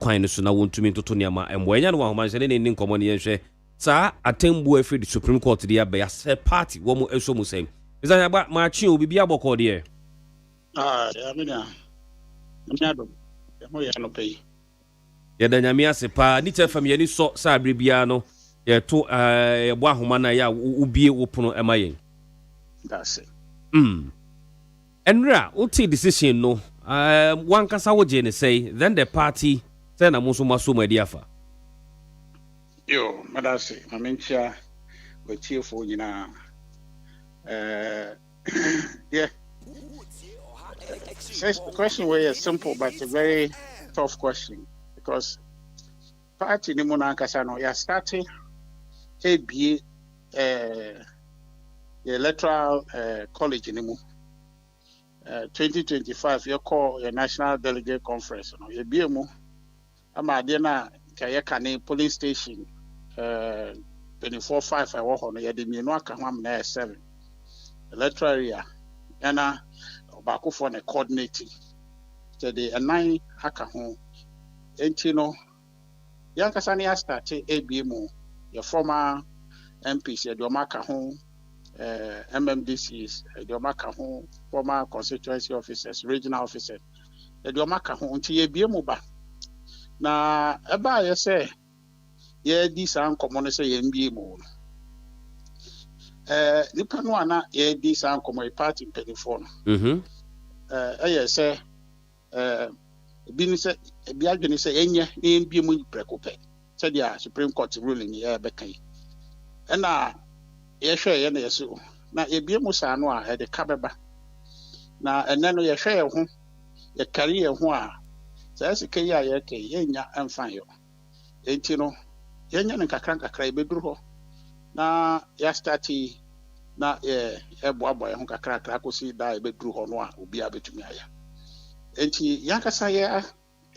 kwan no so na wontumi ntoto niama emboanya no ahoma nse ne ne nkomo ne yenhwe sa atembu afi the Supreme Court dia be ya party wo mu eso mu sem izanya ba ma chi obi bia bokọ de ya mina do ya mo ya no pay ya da nyame ase pa ni tefam ye ni so sa abre bia no ye to ye bo ahoma na ya ubie wo pono emayen that's it enra uti decision no one kasa wo je ne say then the party say na muso maso ma diafa yo madase mamentia go chiefo nyina yeah. The question was simple but a very tough question because party ni muna kasano ya starting ABA the electoral college ni mu 2025 you call your national delegate conference no ye bia mu ama de na kaya kane polling station 24/5 I work on ye de mienu aka ho am na 7 electoral area yana baako for the coordinating so the 9 aka ho enti no yankasa ne ya start ABM your former MPs the omaka ho MMDCs the omaka ho former constituency officers regional officers the omaka ho nti ABM ba na eba ye say ye di san komo no say ye MBM nipa no ana ye di san komo e party mpelifo no eye say bi ni say bi adwene say enye na MBM mu prekope say dia Supreme Court ruling ye be kan na ye hwe ye na yeso na MBM sa no a de kabeba na enne no ye hwe ye ho ye kare ye ho a say sike ya ye ke ye nya amfan yo enti no ye nya nkakra e beduru ho na ya starti na eboabo ye ho kakra kosi da e beduru ho no a obi abetumi aya enti yakasa ye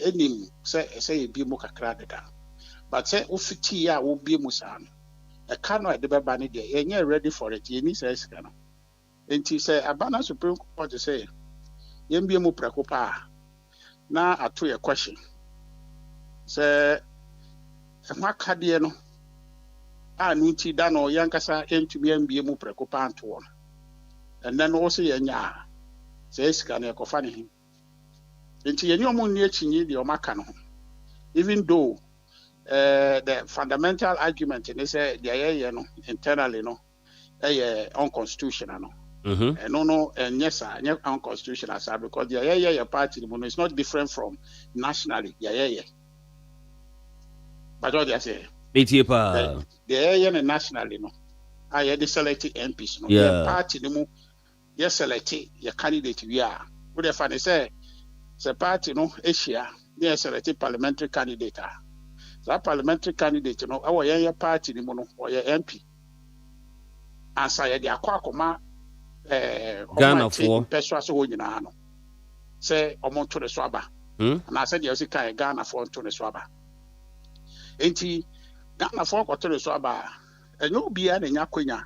enim say ebi mu kakra deda but say ofiti ya obi mu sa no e ka no e de beba ne de ye nya ready for it ye ni say sika no enti say abana Supreme Court say ye mbi mu prekopa na ato ye question say ma kade no nuti da no yankasa entumi ambie mu prekopa anto won and then also ye nya say sika na ekofa ne hin enti ye ni omo ni achinyi de o maka no even though the fundamental argument in say the ye no internally no unconstitutional no no and yes unconstitutional sir because the ye party no is not different from nationally ye but what they say the ye nationally no I the selected MPs no the party no ye select your candidate we are what if I say party no Asia they select parliamentary candidate that parliamentary candidate no our ye party no or your MP and say the akwa Ghana for persuasion ho nyina no say omo to the swaba and I said you see kai Ghana for to the swaba enti Ghana for ko to the swaba enyo bia na nya kwanya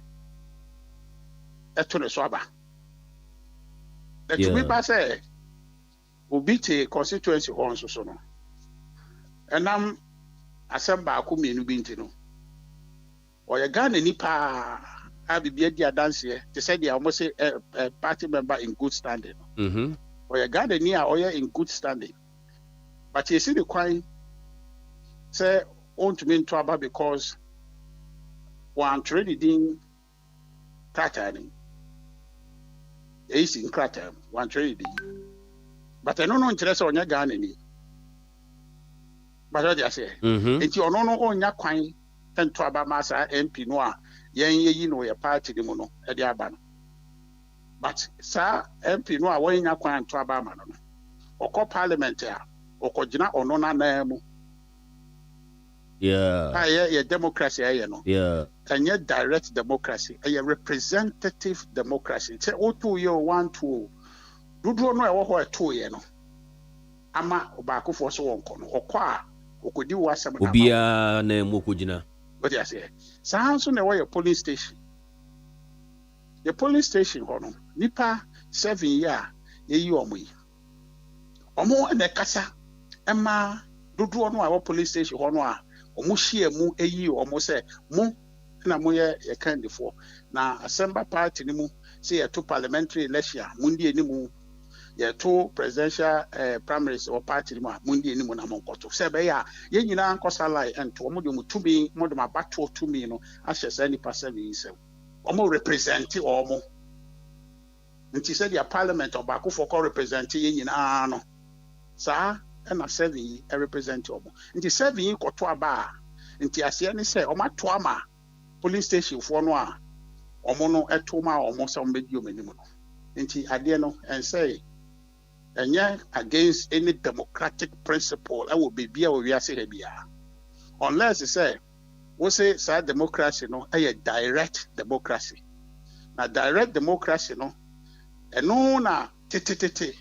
to the swaba to me ba say obi te constituency ho nso so no enam asamba aku menu bi ntino o ye Ghana ni pa abibia dia dance they said they almost a party member in good standing or ye Ghana ni or ye in good standing but you see the crime say on to mean trouble because one trading pattern is in crater one trading but I don't know interest on your Ghana ni but what you say it's your no on your coin and trouble massa MP no ye no your party the mono e dia aba no but sir MP no a when nya kwan trouble ma no okọ parliament a okọgina ono na mu yeah democracy no and yet direct democracy a representative democracy say o two year 1 2 dudu no e wo ho e two ye no ama obaakofo so wonko no okọ a okodi wasem na obia na mu okogina what you say so so na your police station the police station hono nipa 7 year ye yi omo na kasa ema dodoɔ no a police station hɔ no a ɔmo hyia mu eyi ɔmo sɛ mo na mo yɛ candidatefoɔ na Assembly Party ni mu sɛ yɛto parliamentary election mo ndi enimu yɛto presidential primaries or party ni mu a mo ndi enimu na mo nkɔto sɛ bɛyɛ a yɛn nyinaa nkɔsa line ɛnto ɔmo de mo tumi mo de mo abato tumi no ahyɛ saa nipa sɛ ne nsɛm ɔmo represent ɔmo nti sɛ deɛ parliament ɔbaakofo kɔ represent yɛn nyinaa no saa ɛna 7 yi represent ɔmo nti 7 yi kɔto aba a nti aseɛ ne sɛ ɔmo ato ama police station foɔ no a ɔmo no ɛto ma ɔmo sɛ ɔmo bɛdi ɔmo anim no nti adeɛ no ɛnsɛ ɛnyɛ against any democratic principle ɛwɔ beebi a wɔwiase ha biara unless sɛ wɔsɛ saa democracy no ɛyɛ direct democracy na direct democracy no ɛno na tetetete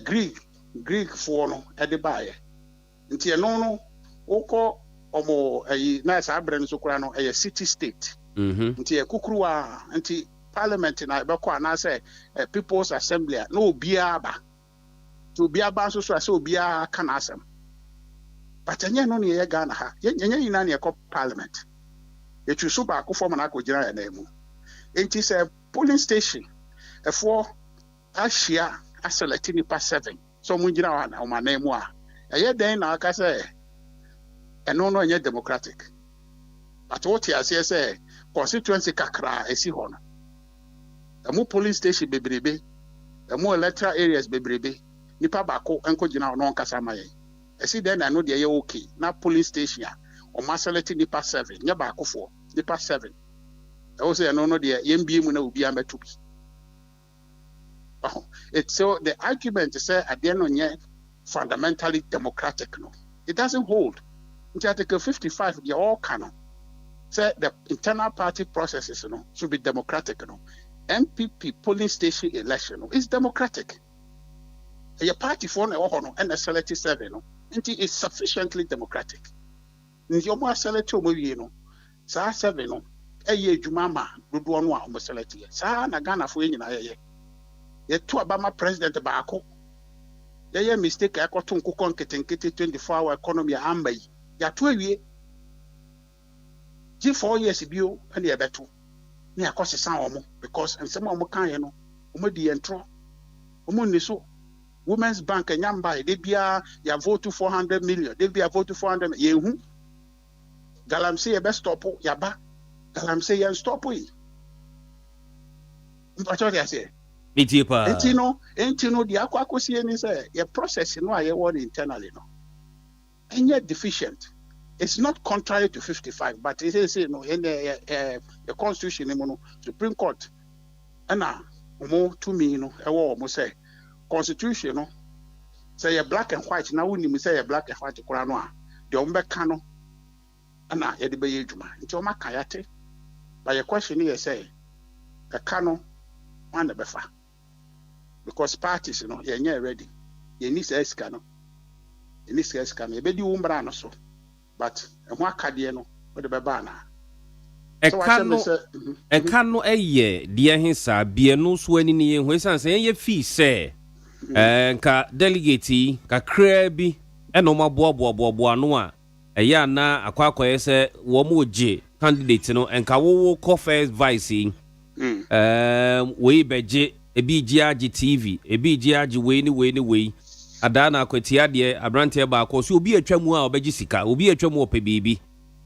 Greek foɔ no ɛde baayɛ nti ɛno no wokɔ ɔmo ɛyi na saa abirɛ no so kora no ɛyɛ city state nti ɛkukuruwa nti parliament na ɛbɛkɔ anaasɛ people's assembly na obiara ba nti obiara ba nso so a sɛ obiara ka n'asɛm but ɛnyɛ no ne yɛyɛ Ghana ha yɛnyɛ nyinaa ne yɛkɔ parliament yɛtwi so baako fɔm na akɔgyina yɛn nan mu nti sɛ polling station ɛfoɔ ahyia aselect nipa 7 so mo gyina hɔ na ɔmo nan mu a ɛyɛ dɛn na aka sɛ ɛno no ɛnyɛ democratic but what you say sɛ constituency kakra esi hɔ no ɛmo polling station bebrebe ɛmo electoral areas bebrebe nipa baako enko gyina hɔ na ɔnkasa ma yɛn ɛsi dɛn na no deɛ yɛ okay na polling station a ɔmo select nipa 7 nyɛ baako foɔ nipa 7 ɛwɔ sɛ ɛno no deɛ yɛn bie mu na obi amɛto bi it's so the argument say adeɛ no nyɛ fundamentally democratic no it doesn't hold nti article 55 deɛ ɔɔka no say the internal party processes no should be democratic no MPP polling station election no is democratic ɛyɛ party for na ɛwɔ hɔ no ɛna select 7 no nti is sufficiently democratic nti ɔmo select ɔmo wie no saa 7 no ɛyɛ adwuma ma dodoɔ no a ɔmo select yɛ saa na Ghana fo yɛ nyinaa yɛ yɛto abama president baako yɛyɛ mistake ɛkɔto nkokɔ nketenkete 24-hour economy a amba yi yɛato awie gye 4 years bio ɛne yɛbɛto ne akɔsesa ɔmo because nsɛm a ɔmo kaeɛ no ɔmo di yɛntorɔ ɔmo nni so Women's Bank nyamba de bia ya vote 400 million de bia vote 400 yehu galamse ye be stop yaba galamse ye stop yi mpacho de ase mitipa enti no di akwakosie ni say ye process no aye won internally no enye deficient. It's not contrary to 55 but it is no in the constitution no Supreme Court ana omo to me no e wo omo say constitution no say you're black and white now when you say you're black and white kora no a de ombeka no ana ye de be yedwuma nti o maka yate but your question here say the kano one befa because parties no ye nya ready ye ni say sika no ye ni say sika no ye be di umbra no so but e ho akade no o de beba na eka no eye de hensa bie no so ani ne ye ho esan say ye fi say nka delegate kakra bi eno maboaboaboa no a eya na akwakoye se wo mo je candidate no nka wo ko first vice we beje ebi ji agi TV ebi ji agi we ni ada na akwatia de abrante ba ko so obi atwamu a obeji sika obi atwamu ope bibi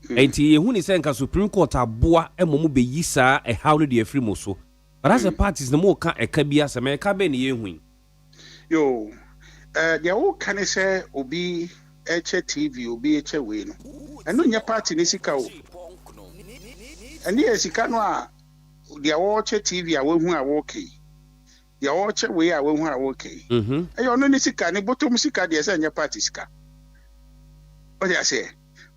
enti ehu ni se nka Supreme Court aboa emomu beyi saa how no de afri mo so but as a parties no mo ka eka bia se me ka be ne yehu yo they all can say obi eche TV obi eche we no eno nya party ni sika o eni esika no a they all che TV a we hu a wo kai they all che we a we hu a wo kai eyo no ni sika ni bottom sika de say nya party sika o dey say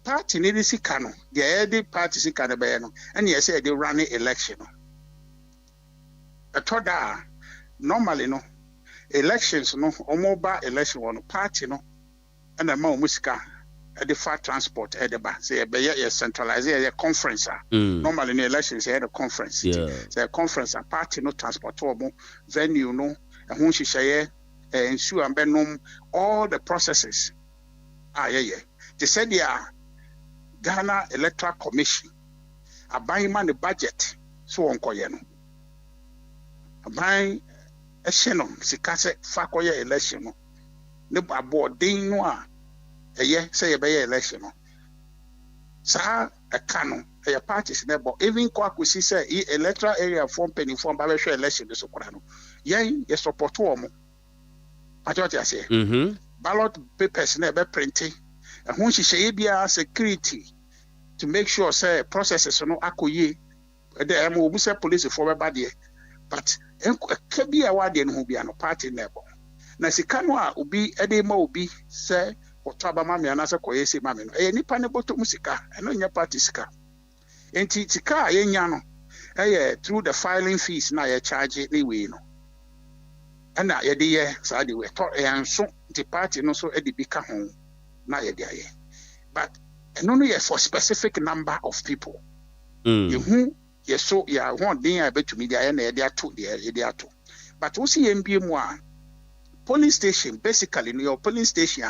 party ni sika no they the party sika na be no eni e say they run election no atoda normally no elections no omoba election one party no and the ma musika at the far transport at the ba say be ye centralize ye conference normally in elections ye the conference say conference a party no transport omo venue no e ho hihye ensure ambenom all the processes They said Ghana Electoral Commission buying money budget so on koyeno. Buying a shenon sikase fakoye election no. Ne board ding no say a election no. Sa a canon a parties never even kwakusi say electoral area form penny form by election the soprano. Ye support woman. I thought I say ballot papers never printing. And when she say be security to make sure say processes no akoye the mo say police for everybody. But can be a word who be an party never. Na sikano ubi edema ubi say or traba mami anasa koyesi mami no nipa ne boto musika eno nya party sika enti sika yenya no through the filing fees na ye charge ni we no ana ye de ye sa de we to enso the party no so e de bika ho na ye de aye but eno no ye for specific number of people you ye so ya won din ya betumi de aye na ye de ato but wo see mbie mu a polling station basically in your polling station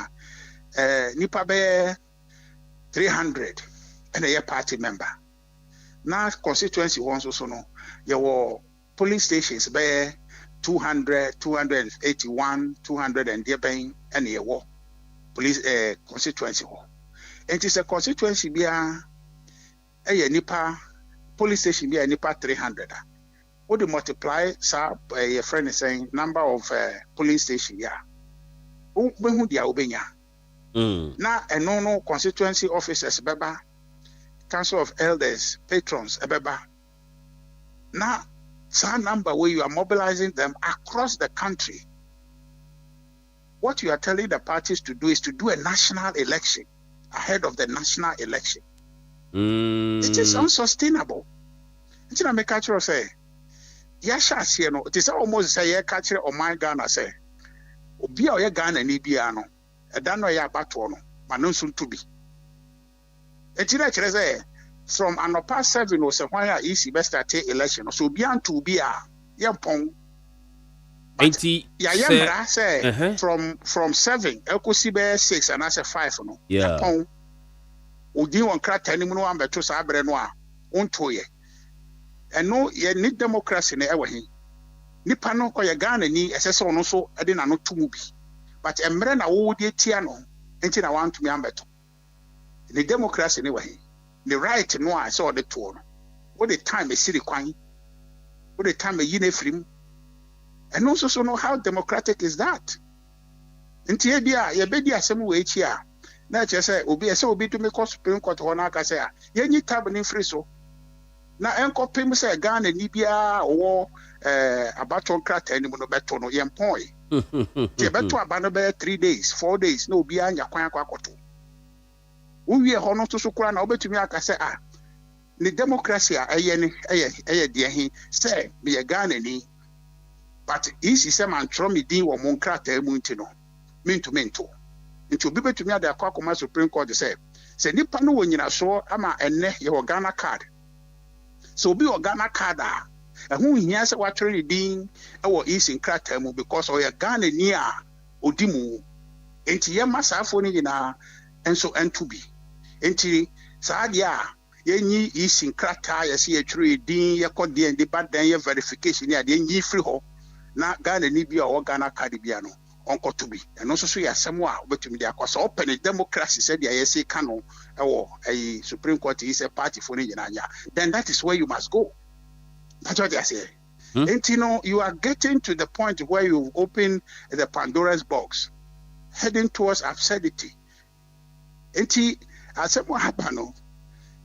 nipa be 300 and a party member. Now constituency ones also no your polling stations be 200, 281, 200 and and a war police constituency ho. It is a constituency be a nipa police station be a nipa 300. What do multiply sir your friend is saying number of polling station who dia obenya na no constituency officers beba council of elders patrons beba na some number where you are mobilizing them across the country. What you are telling the parties to do is to do a national election ahead of the national election. It is unsustainable. It's not make culture say yasha see no it is almost say ya culture o my Ghana say obi a o Ghana ni bia no eda no ya abato no ma no nso to bi etira kire say from anopa 7 or say when ya easy best start election so obi anto bi a yempon enti ya say from 7 ekosi be 6 and as 5 no yempon odi won krata ni mu no ambeto sa abre no a ontoye eno ye ni democracy na ewa hin nipa no ko ye Ghana ni esese ono so ede na no tumu bi but emre na wo de tia no enti na want me ambeto the democracy na ewa hin the right no a so de to no what the time e siri kwan what the time e yine frim and also so know how democratic is that enti e bia ye be di asem we echi a na che say obi to me court Supreme Court ho na aka say a ye nyi tab ni free so na enkopem say Ghana ni bia wo abaton krata ni mu no beto no yempon ti beto aba no be 3 days 4 days na obi anya kwan akwakoto uwie ho no to so kura na obetumi aka say ni democracy a eye de hin say me Ghana ni but isi say man tro me din wo mon krata mu ntino minto nti obi betumi ada akwa Supreme Court say nipa no wonyina so ama enne ye Ghana card so obi Ghana card a who hia say watwere din e wo isi krata mu because o ye Ghana ni a odimu enti ye masafo ni nyina enso entubi enti saade a yenyi isi krata ye se ye twere din ye kode ndi badan ye verification ni ade yenyi free ho na Ghana ni bia o Ghana card bia no onko bi eno so ya asem a obetumi de akwasa open democracy said ya yesi kano ewo Supreme Court is a party for ni nyanya then that is where you must go. That's what I say. And you are getting to the point where you open the Pandora's box heading towards absurdity. And asem what happen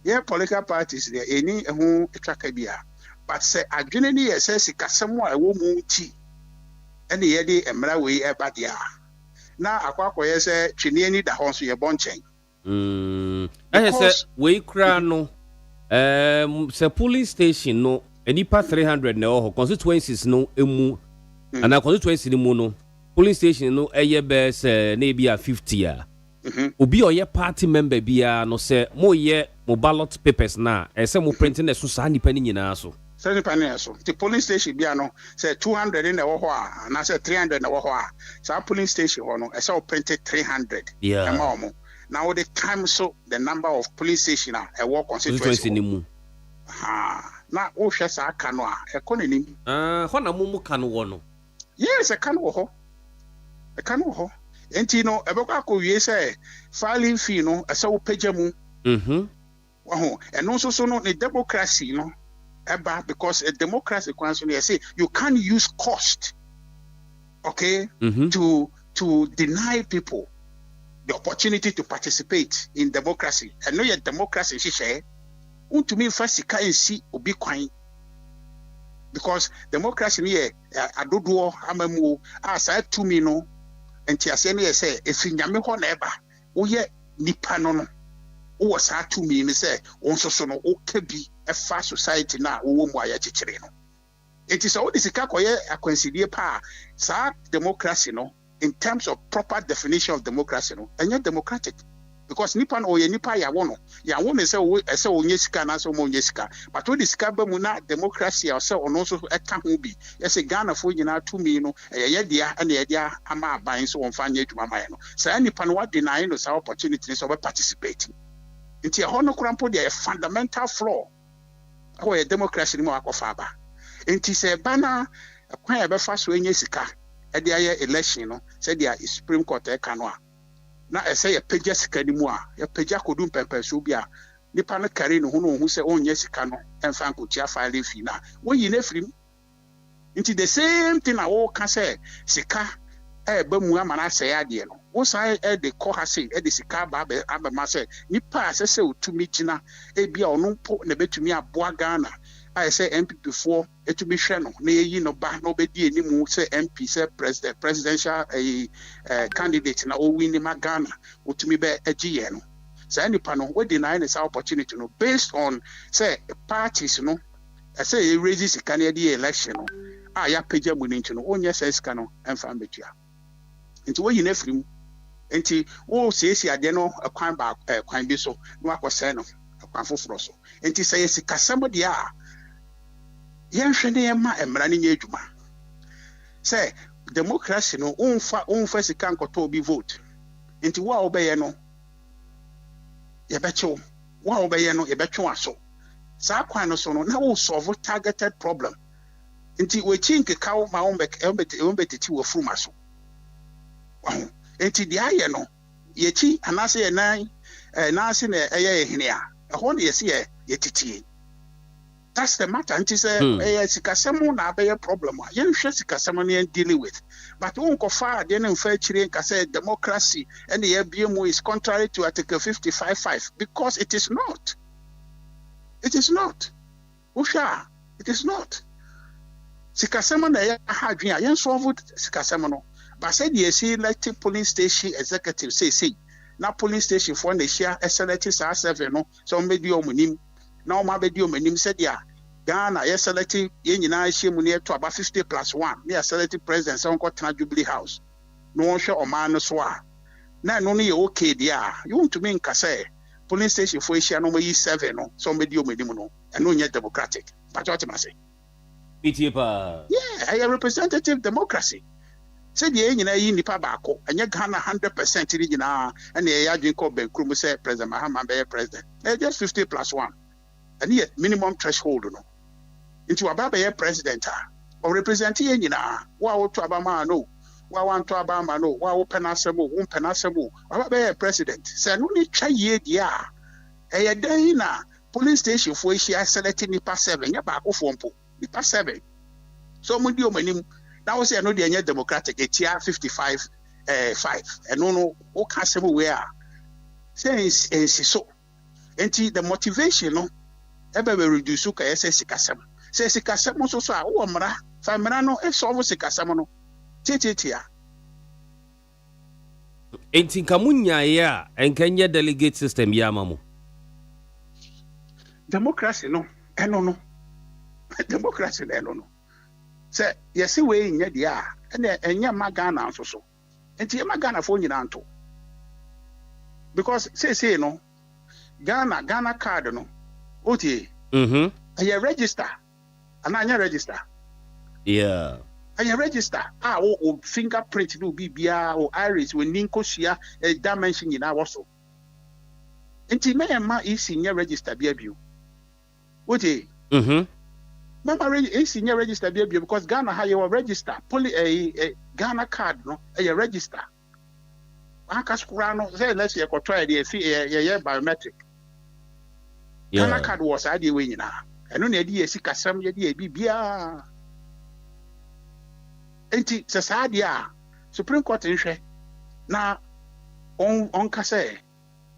yeah political parties there any who atrakabia but say adwene ni yesi sikasem a ewo mu ti and the yedi emra we ebadia na akwakoye se twene ani da ho so ye bonchen say we kra no se police station no enipa 300 na ho constituencies no emu ana constituency ni mu no police station no eye be se na bia 50 a obi oye party member bia no se mo ye mo ballot papers na se mo print na so sa nipa ni nyina so Send so the polling station bia no say 200 in the wo na say 300 na wo so police station ho no say printed 300 yeah now the time so the number of police station a work constituency na o hwe sa aka no a ekononim ho na mumu ka no wo no yes e ka no ho enti no ebekwa akowie say filing fee no asa wo pagya mu waho eno so no the democracy no eba because a democracy kwanso no say you can't use cost okay to deny people the opportunity to participate in democracy. And know your democracy, she say, to me first can see obi kwan. Because democracy here, adodo amamu asa to me no, and tiase ne say if nyame ho na eba, wo ye nipa no no. Wo sa to me ne say onso so no o ka bi e fa society na wo mu aya chichire no. It is all this kakoye akwansidie pa sa democracy no. In terms of proper definition of democracy, no, and yet democratic. Because Nipan or Nipa Yawono, Yawon is a Onyesika, and also Monyesika. But what is Kabamuna democracy or so on also a Kamubi. Yes, a Ghana for you now 2 million, a yedia and the idea Ama buying so on Fanya to Mamano. So any Panwa denying us our opportunities of participating. Into a honor crampo, they are a fundamental flaw. How a democracy more Faba. Into a banner, a quite a fast way Yesika. At the election, no, said the Supreme Court canoa. Now I say a page canimua, a page could pepper subia. Nippana Carino, who say, oh, yes, cano, and Fancutia filing fina. When you never into the same thing I all can say, Sika, Bemuamana say, Adiano. Was I at the Kohasi, at the Sika Babe, Abamasa, Nipa, say to me, Gina, a be or no put in a bit to me a Boagana. I say MP before it to be Shannon. Nay, no back nobody anymore say MP, say presidential candidate na all winning Magana or to me be a GN. So any panel we deny this opportunity no based on say parties no. I say it raises a Canadian election. Ya page winning to no on yes cano and family. Into what you never into all says ya deno a crime back crime be so no aquaseno a crime for frosso. And to say it's a somebody yen hwede ma emra ne nyedwuma say democracy no unfa sika nkoto obi vote enti wa obeye no ye becho wa obeye no ye betwe aso sa kwan no so no na wo solve targeted problem enti we chinke kawo ma ombetiti wo furu maso enti dia ye no ye chi anase ye nan na ase na eye hene a ho ne ye se ye titie. That's the matter. And it's a sikasemo na be a problem. Yen hwe sikasemo ne dealing with. But won't far then in fair chire can say democracy and the BMO is contrary to Article 55.5 because it is not. It is not. Usha, it is not. Sikasemo na ya hadwin yen solve sikasemo no. But said you see elected polling station executive say na polling station for na share SLT sa 7 no so maybe omunim na o ma be di omunim said ya Ghana yes selected ye nyina hye mu ne to about 50+1 ne selected president so nko tena Jubilee House no won hwe o man no so a na no ye okay dia you want to mean ka say polling station for hye no yi 7 no so maybe omunim no and no nye democratic but what am I say PTPA yeah a representative democracy. Said the nyina yi nipa baako anya Ghana 100% ri nyina and ye adwin ko Benkrum say President Mahama be president just 50+1 and yet minimum threshold no into ababa president or represent ye nyina wa wo to abama no wa wan to abama no wa wo penasemo wo penasemo ababa president say no ni twa ye dia e dan na police station for hia select nipa 7 ya baako fo mpo nipa 7 so mo di o manim. Now say no dey democratic etia 55 5 and no o ka sem we a say so enti the motivation no e be reduce ka say sikasem say sikasem so a wo mra fa mra no e solve sikasem no tietia enti kamunya ya enkanye delegate system ya mamu democracy no no democracy no say yes we nya dia na enya magana so enti magana fo nyina nto because say no Ghana card no oti aya register ana anya register yeah aya register o fingerprint no bibia o iris we ninko sia dimension nyina wo so Nti me ma isi nye register bia bio. Wote? Mama isi nye register bia bio because Ghana ha your register. Ghana card no, register. Aka skura no say let's say ko try dey biometric. Ghana card was ade we nyina. Eno na ade esi kasam ye dey bibia. Enti se saade a Supreme Court nhwe na on ka say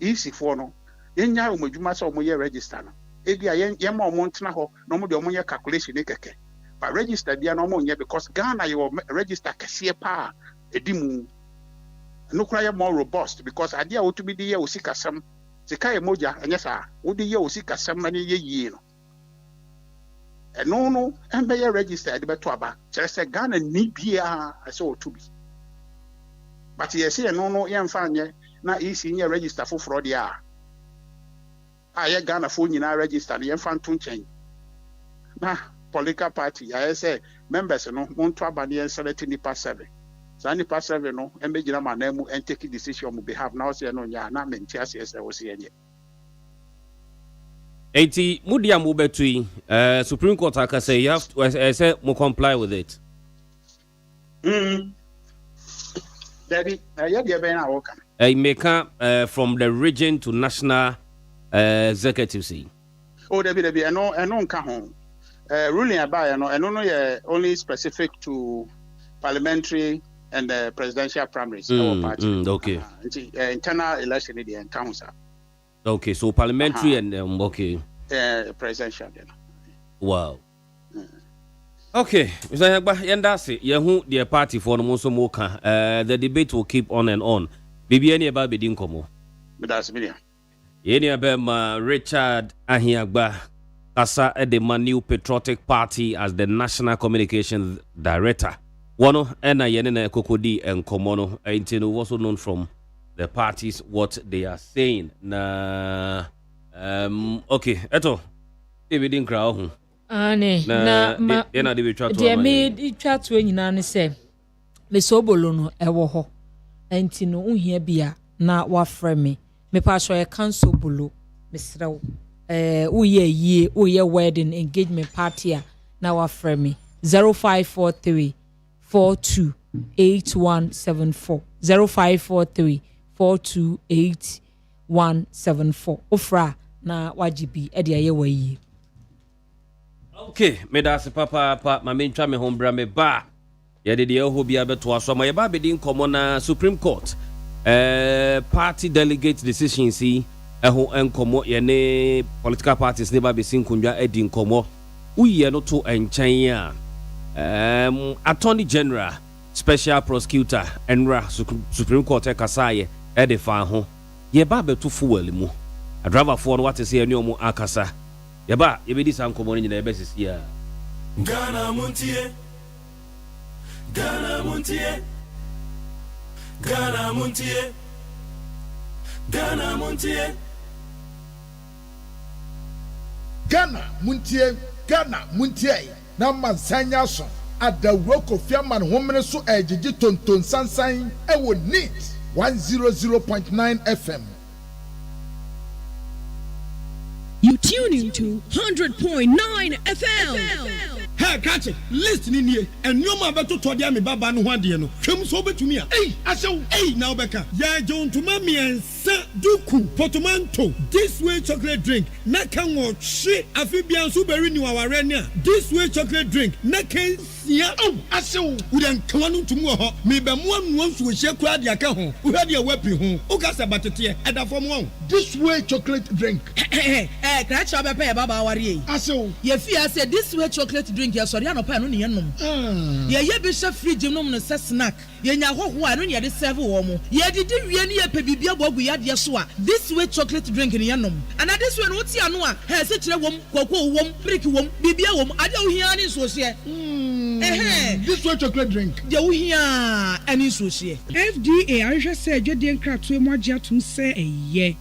isi for no yenya omadwuma say omo ye register no. Ebia ye ma omo ntena ho na omo de omo ye calculation e keke. But register bia na omo nye because Ghana your register kese pa edimu. No cry more robust because idea what to be the year usikasam sika emoja anyasa wo the year usikasam many ye no no and be register the beto aba just say Ghana ni bia ase o to be but ye say no ye mfa anye na isi nye register for fraud ya ye Ghana fo nyina register ye mfa nto nchen na political party ya say members no monto aba ne select nipa 7 Sani pass 7 no embejina manemu and take decision on behalf now say no nya na menti ase wo se enye. Eti mudia mu betui Supreme Court aka say you have to say mo comply with it. Daddy, ya dey be na work. Meka from the region to national executive see. Oh Debbie eno nka ho. Ruling about no only specific to parliamentary and the presidential primaries. Party. Okay. Internal election in the council. Okay, so parliamentary and okay. Presidential. Wow. Okay, Mr. Yagba, yendase yehu the party for no so moka. The debate will keep on and on. Bibi any about bedin komo. That's me. Yeni abema Richard Ahiagba Kasa Edema New Patriotic Party as the National Communications Director. One ena yenene kokodi and komono intino also known from the parties what they are saying. Na okay, eto David Nkra ho. Ane na na de betwa to. They made chat to nyina ne say me so bolo no ewo ho. Intino unhia bia na wa frame me pa so e cancel bolo mesrew uye wedding engagement party na wa frame 0543 428174 0543 428174 ofra na wajibi e de aye wayi. Okay, me da se papa ma mentwa me hombra me ba ye de ho bia beto aso ma ye ba bedin komo na Supreme Court party delegate decision si ho enkomo ye ne political parties ne ba be sinkundwa edin komo uye no to enchan a Attorney General, Special Prosecutor, Enra Supreme Court Kasaye, Edifa ho. Ye ba betu fuel mu. A driver for what is here near mu akasa. Ye ba ye be this anko in the best here. Ghana Montie. Ghana Montie. Ghana Montie. Ghana Montie. Ghana Montie. Ghana Montie. Na mansanya so adawro Kofi man homene so ejiji tonton sansan e wo neat 100.9 FM. You tune into 100.9 FM. Hey, catch it. Listen in here. And you ma beto to dia me baba no hwade no. Twem so betumi a. Hey, asew. Hey, now beka. Ya John to mami ensa duku potomanto. This way chocolate drink. Na kan wo hwe afibia nso beri ni waware ne a. This way chocolate drink. Na kan sia. Oh, asew. We dan kan no tumu ho. Me be mo anu nso wo hye kura dia ka ho. Wo hwade a wapi ho. O ka se batete e da fom ho. This way chocolate drink. Kra cha be pe baba aware yi. Asew. Ye fi ase this way chocolate drink ya sorry anopa no ne yenom. Ye be hye fridge nom no se snack. Ye nya hoho a no ne de serve wo mo. Ye didi wie ne ye pe bibia bogu ya de so a. This way chocolate drink ne yenom. And this way no ti ano a he se kire wom koko wom brick wom bibia wom ade wo hia ne so se. This way chocolate drink. De wo hia ani so se. FDA ahwe se adwede nkratoe mo agye atum se eye.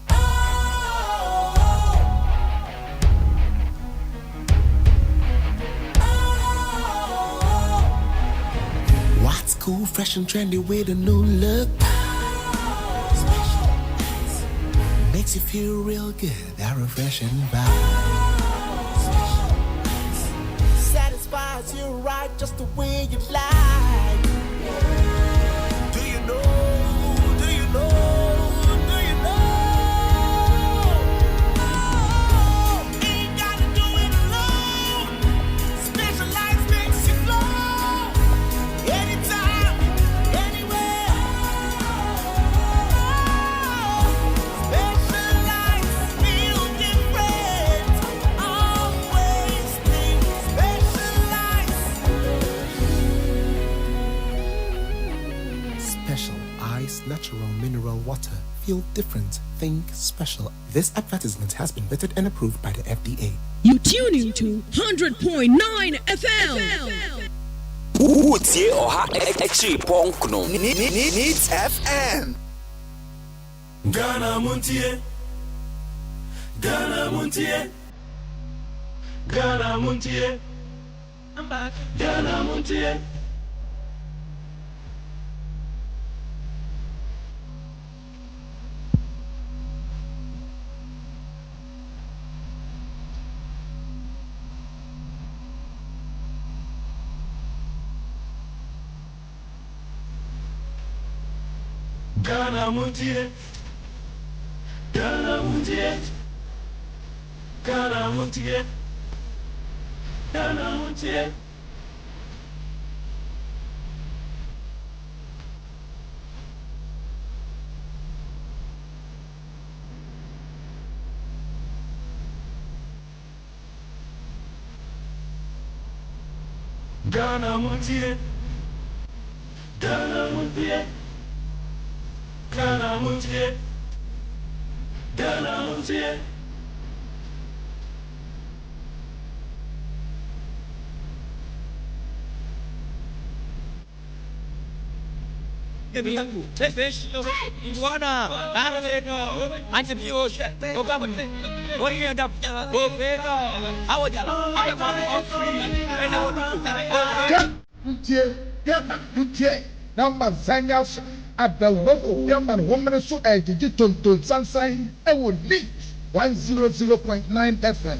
Cool, fresh and trendy with a new look. Mix makes you feel real good. That refreshing vibe satisfies you right just the way you like. Do you know? Do you know? Do you know? Ain't gotta do it alone. Specialized makes you flow. Anytime, anywhere. Specialized feel different. Always think specialized. Special Ice Natural Mineral Water. Feel different. Think special. This advertisement has been vetted and approved by the FDA. You tune into 100.9 FM. Montie Oha Extra Ponkno Needs FM. Ghana Montie, Ghana Montie, Ghana Montie. I'm back. Ghana Montie. Ghana Montie, Ghana Montie, Ghana Montie, Ghana Montie. Ghana Montie, Ghana Montie. Ghana Montie, Ghana Montie. Fish, iguana, what you end up? Muntie, number Zanyas at the local young and woman so aged to Sunshine, I would need 100.9 FM.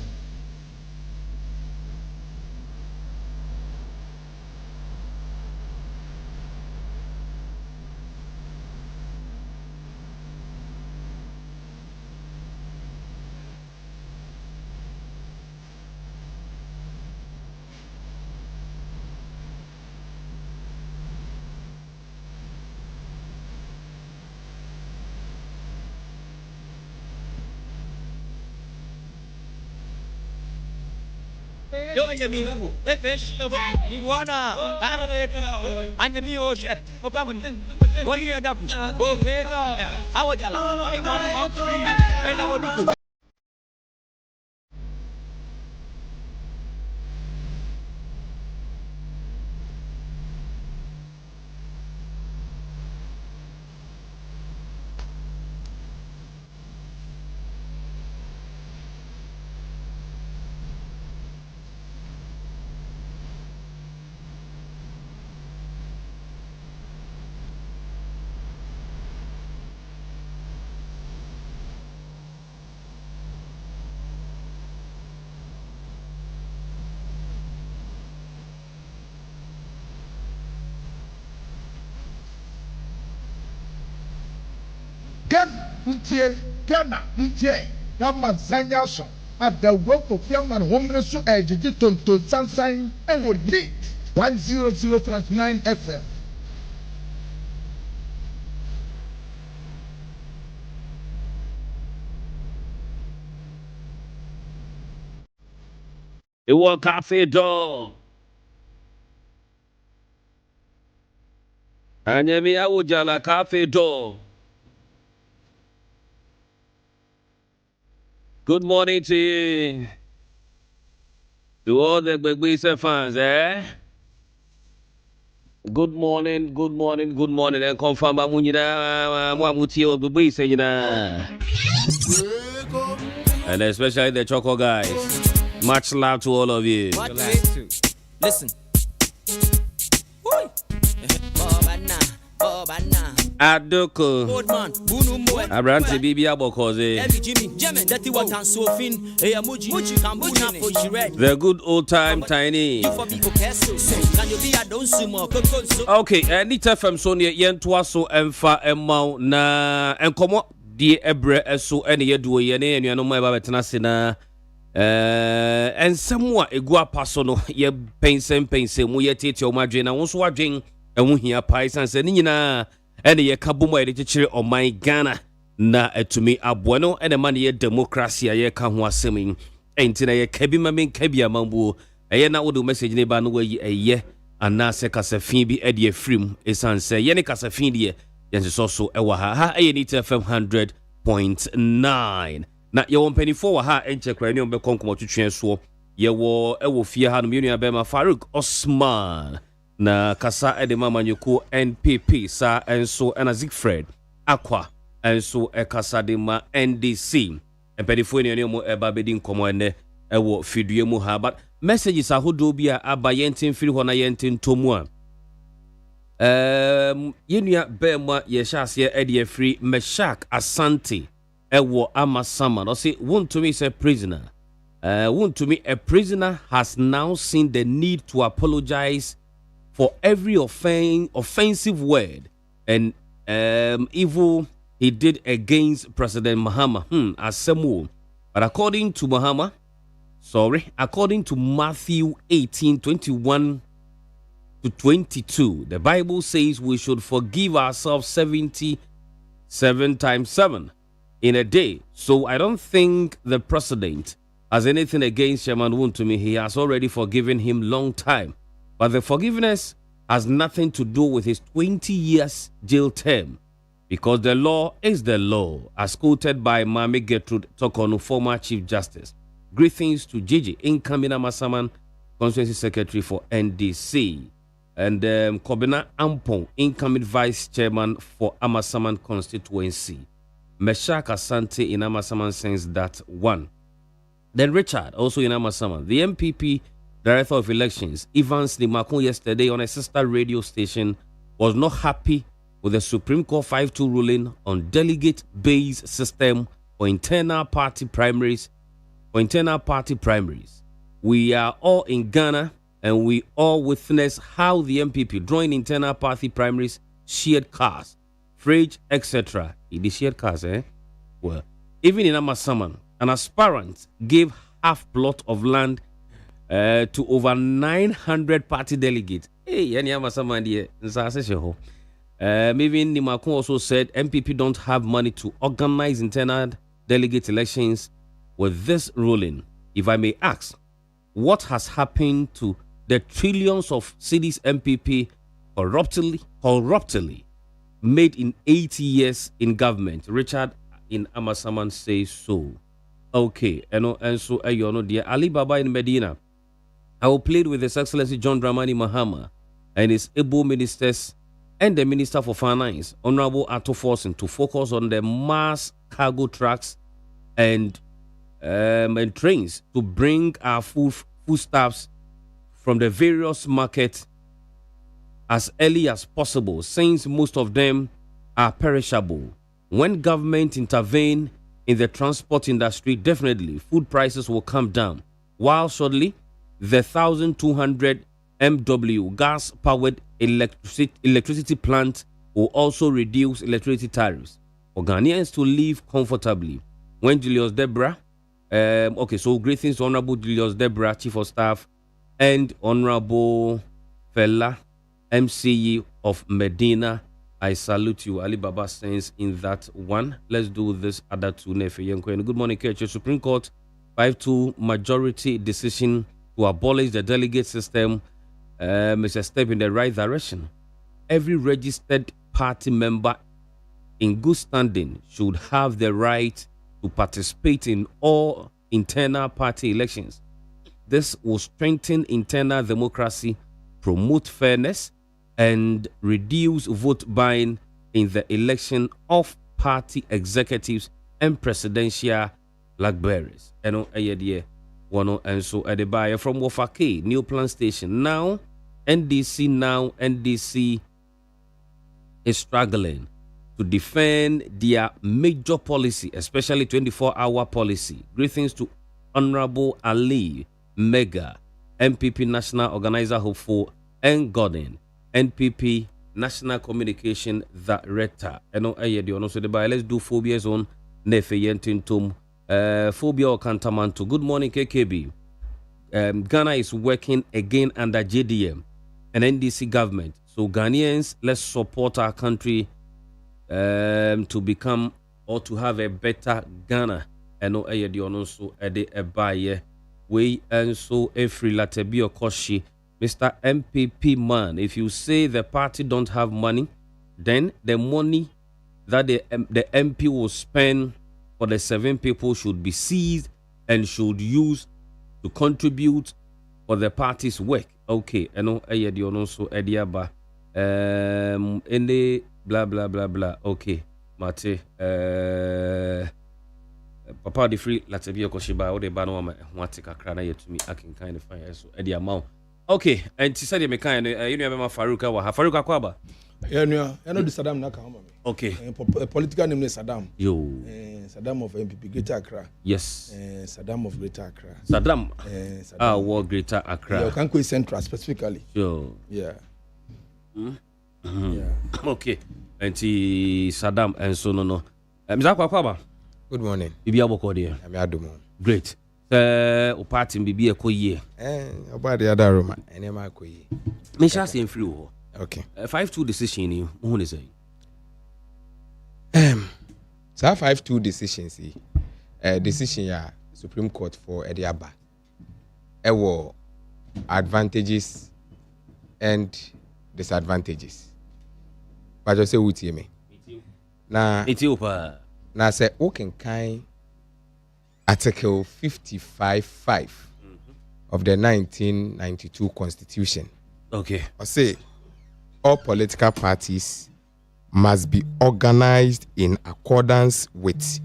Fish, iguana, I'm the new ocean. What you end up? I would Ghana Muntie, number Zanyas at the local young and woman so aged to Sunshine, I would need 100.9 FM. It was Cafe Door. Anyemi awujala Cafe Door. Good morning to you. To all the Begbise fans, eh? Good morning, good morning, good morning. And confirm Amunida Mwamuti or Begbise, and especially the Choco guys. Much love to all of you. Listen. Bobana. Adoko. Old man, Bunu Moe. Abrante Bibi Abokoze. Every Jimmy, Jemen, Dirty What and Sofin, Muji, Kambuna for she red. The good old time Tiny. You for me, okay, so can you be a don't sumo? Okay, Nit FM so near Yentua so Emfa Emma na Enkomo die Ebre so any yedu yene and you know my Babetana Sina. And somewhat a gua personal ye pense mu ye tete o madwen na wonso wadwen emu hia pai sanse ni nyina ene ye kabomo ye chichire o man Ghana na etumi abono ene man ye democracy ye ka ho asemi enti na ye kabi mamen kabi amambu eye na wodo message ne ba no wayi eye anase kasafin bi e de afrim esanse ye ne kasafin de ye so e wa ha eye ni FM 100.9 na ye won penifo wa ha enche kra ni on be konkomo twetwe so ye wo e wo fie ha no me nua be ma Farouk Osman na kasa e de mama nyuko NPP sa enso ena Zigfred Akwa enso e kasa de ma NDC penifo ni mo e ba bedi nkomo ene e wo fidue mu ha but messages ahodo bi a abayentin firi ho na yentin tomu a ye nua be ma ye hyase e de free Meshak Asante Ewo Amasama. No say won't to me say prisoner. Won't to me a prisoner has now seen the need to apologize for every offensive word and evil he did against President Mahama. Asemu. But according to Matthew 18:21 to 22, the Bible says we should forgive ourselves 77 times 7. In a day. So I don't think the president has anything against Chairman Wontumi. He has already forgiven him long time. But the forgiveness has nothing to do with his 20 years jail term. Because the law is the law, as quoted by Mami Gertrude Tokonu, former Chief Justice. Greetings to Gigi, incoming Amasaman, Constituency Secretary for NDC. And Kobina Ampong, incoming Vice Chairman for Amasaman Constituency. Meshak Asante in Amasaman sends that one. Then Richard, also in Amasaman, the MPP Director of Elections, Evans Nimakun, yesterday on a sister radio station, was not happy with the Supreme Court 5-2 ruling on delegate-based system for internal party primaries. We are all in Ghana, and we all witness how the MPP drawing internal party primaries shared cars, fridge, etc. It shared cars, Well, even in Amasaman, an aspirant gave half plot of land to over 900 party delegates. Hey, any Amasaman here? Maybe Nimakun also said MPP don't have money to organize internal delegate elections with this ruling. If I may ask, what has happened to the trillions of cities MPP corruptly made in 80 years in government? Richard in Amasaman says so. Okay, and so dear Ali Baba in Medina. I will plead with His Excellency John Dramani Mahama and his able ministers and the Minister for Finance, Honorable Ato Forson, to focus on the mass cargo trucks and trains to bring our foodstuffs from the various markets as early as possible, since most of them are perishable. When government intervene in the transport industry, definitely food prices will come down. While shortly, the 1,200 MW gas-powered electricity plant will also reduce electricity tariffs for Ghanaians to live comfortably. When Julius Debra, so greetings to Honorable Julius Debra, Chief of Staff, and Honorable Fela, MCE of Medina. I salute you. Ali Baba sends in that one. Let's do this other two. Good morning, Kirche. Supreme Court 5-2 majority decision to abolish the delegate system is a step in the right direction. Every registered party member in good standing should have the right to participate in all internal party elections. This will strengthen internal democracy, promote fairness, and reduce vote buying in the election of party executives and presidential blackberries. And so at the buyer from Wofake, New Plan Station. Now, NDC is struggling. to defend their major policy, especially 24-hour policy. Greetings to Honorable Ali Mega, MPP National Organizer Hopeful and Gordon, NPP National Communication Director. Let's do phobia zone. Phobia or Cantamanto. Good morning, KKB. Ghana is working again under JDM and NDC government. So Ghanaians, let's support our country to become or to have a better Ghana. And no so a buyer. We and so every latebi or koshi. Mr. MPP man, if you say the party don't have money, then the money that the MP will spend for the 7 people should be seized and should use to contribute for the party's work. Okay, I know so Ediaba any blah blah blah blah. Okay, Mate Papa the free Latvia Koshiba or the Banoma Watika Krana yet to me I can kind of find so Eddie amount. Okay, and to say the mechanic, you know, Faruka wa Faruka Kwaba. Yeah, no, I know the Saddam Nakahama. Okay, a political name is Saddam. Yo, Saddam of MPP Greater Accra. Yes, Saddam of Greater Accra. Saddam. War Greater Accra. Yeah, Kankwe Central specifically. Yo, yeah. Yeah. Okay, and Saddam and so no. Mzakwa Kwaba. Good morning. Bibi Abokodia. I'm Adumo. Great. Party bibi ekoye. About the other room. Enema koye. Me sha say free wo. Okay. 5-2 decision you. Who is say? So 5-2 decisions. Decision ya Supreme Court for Ediaba. Ewo advantages and disadvantages. But just say uti me. Na Ethiopia. Na say o can kind Article 55(5) of the 1992 Constitution. Okay. I say all political parties must be organized in accordance with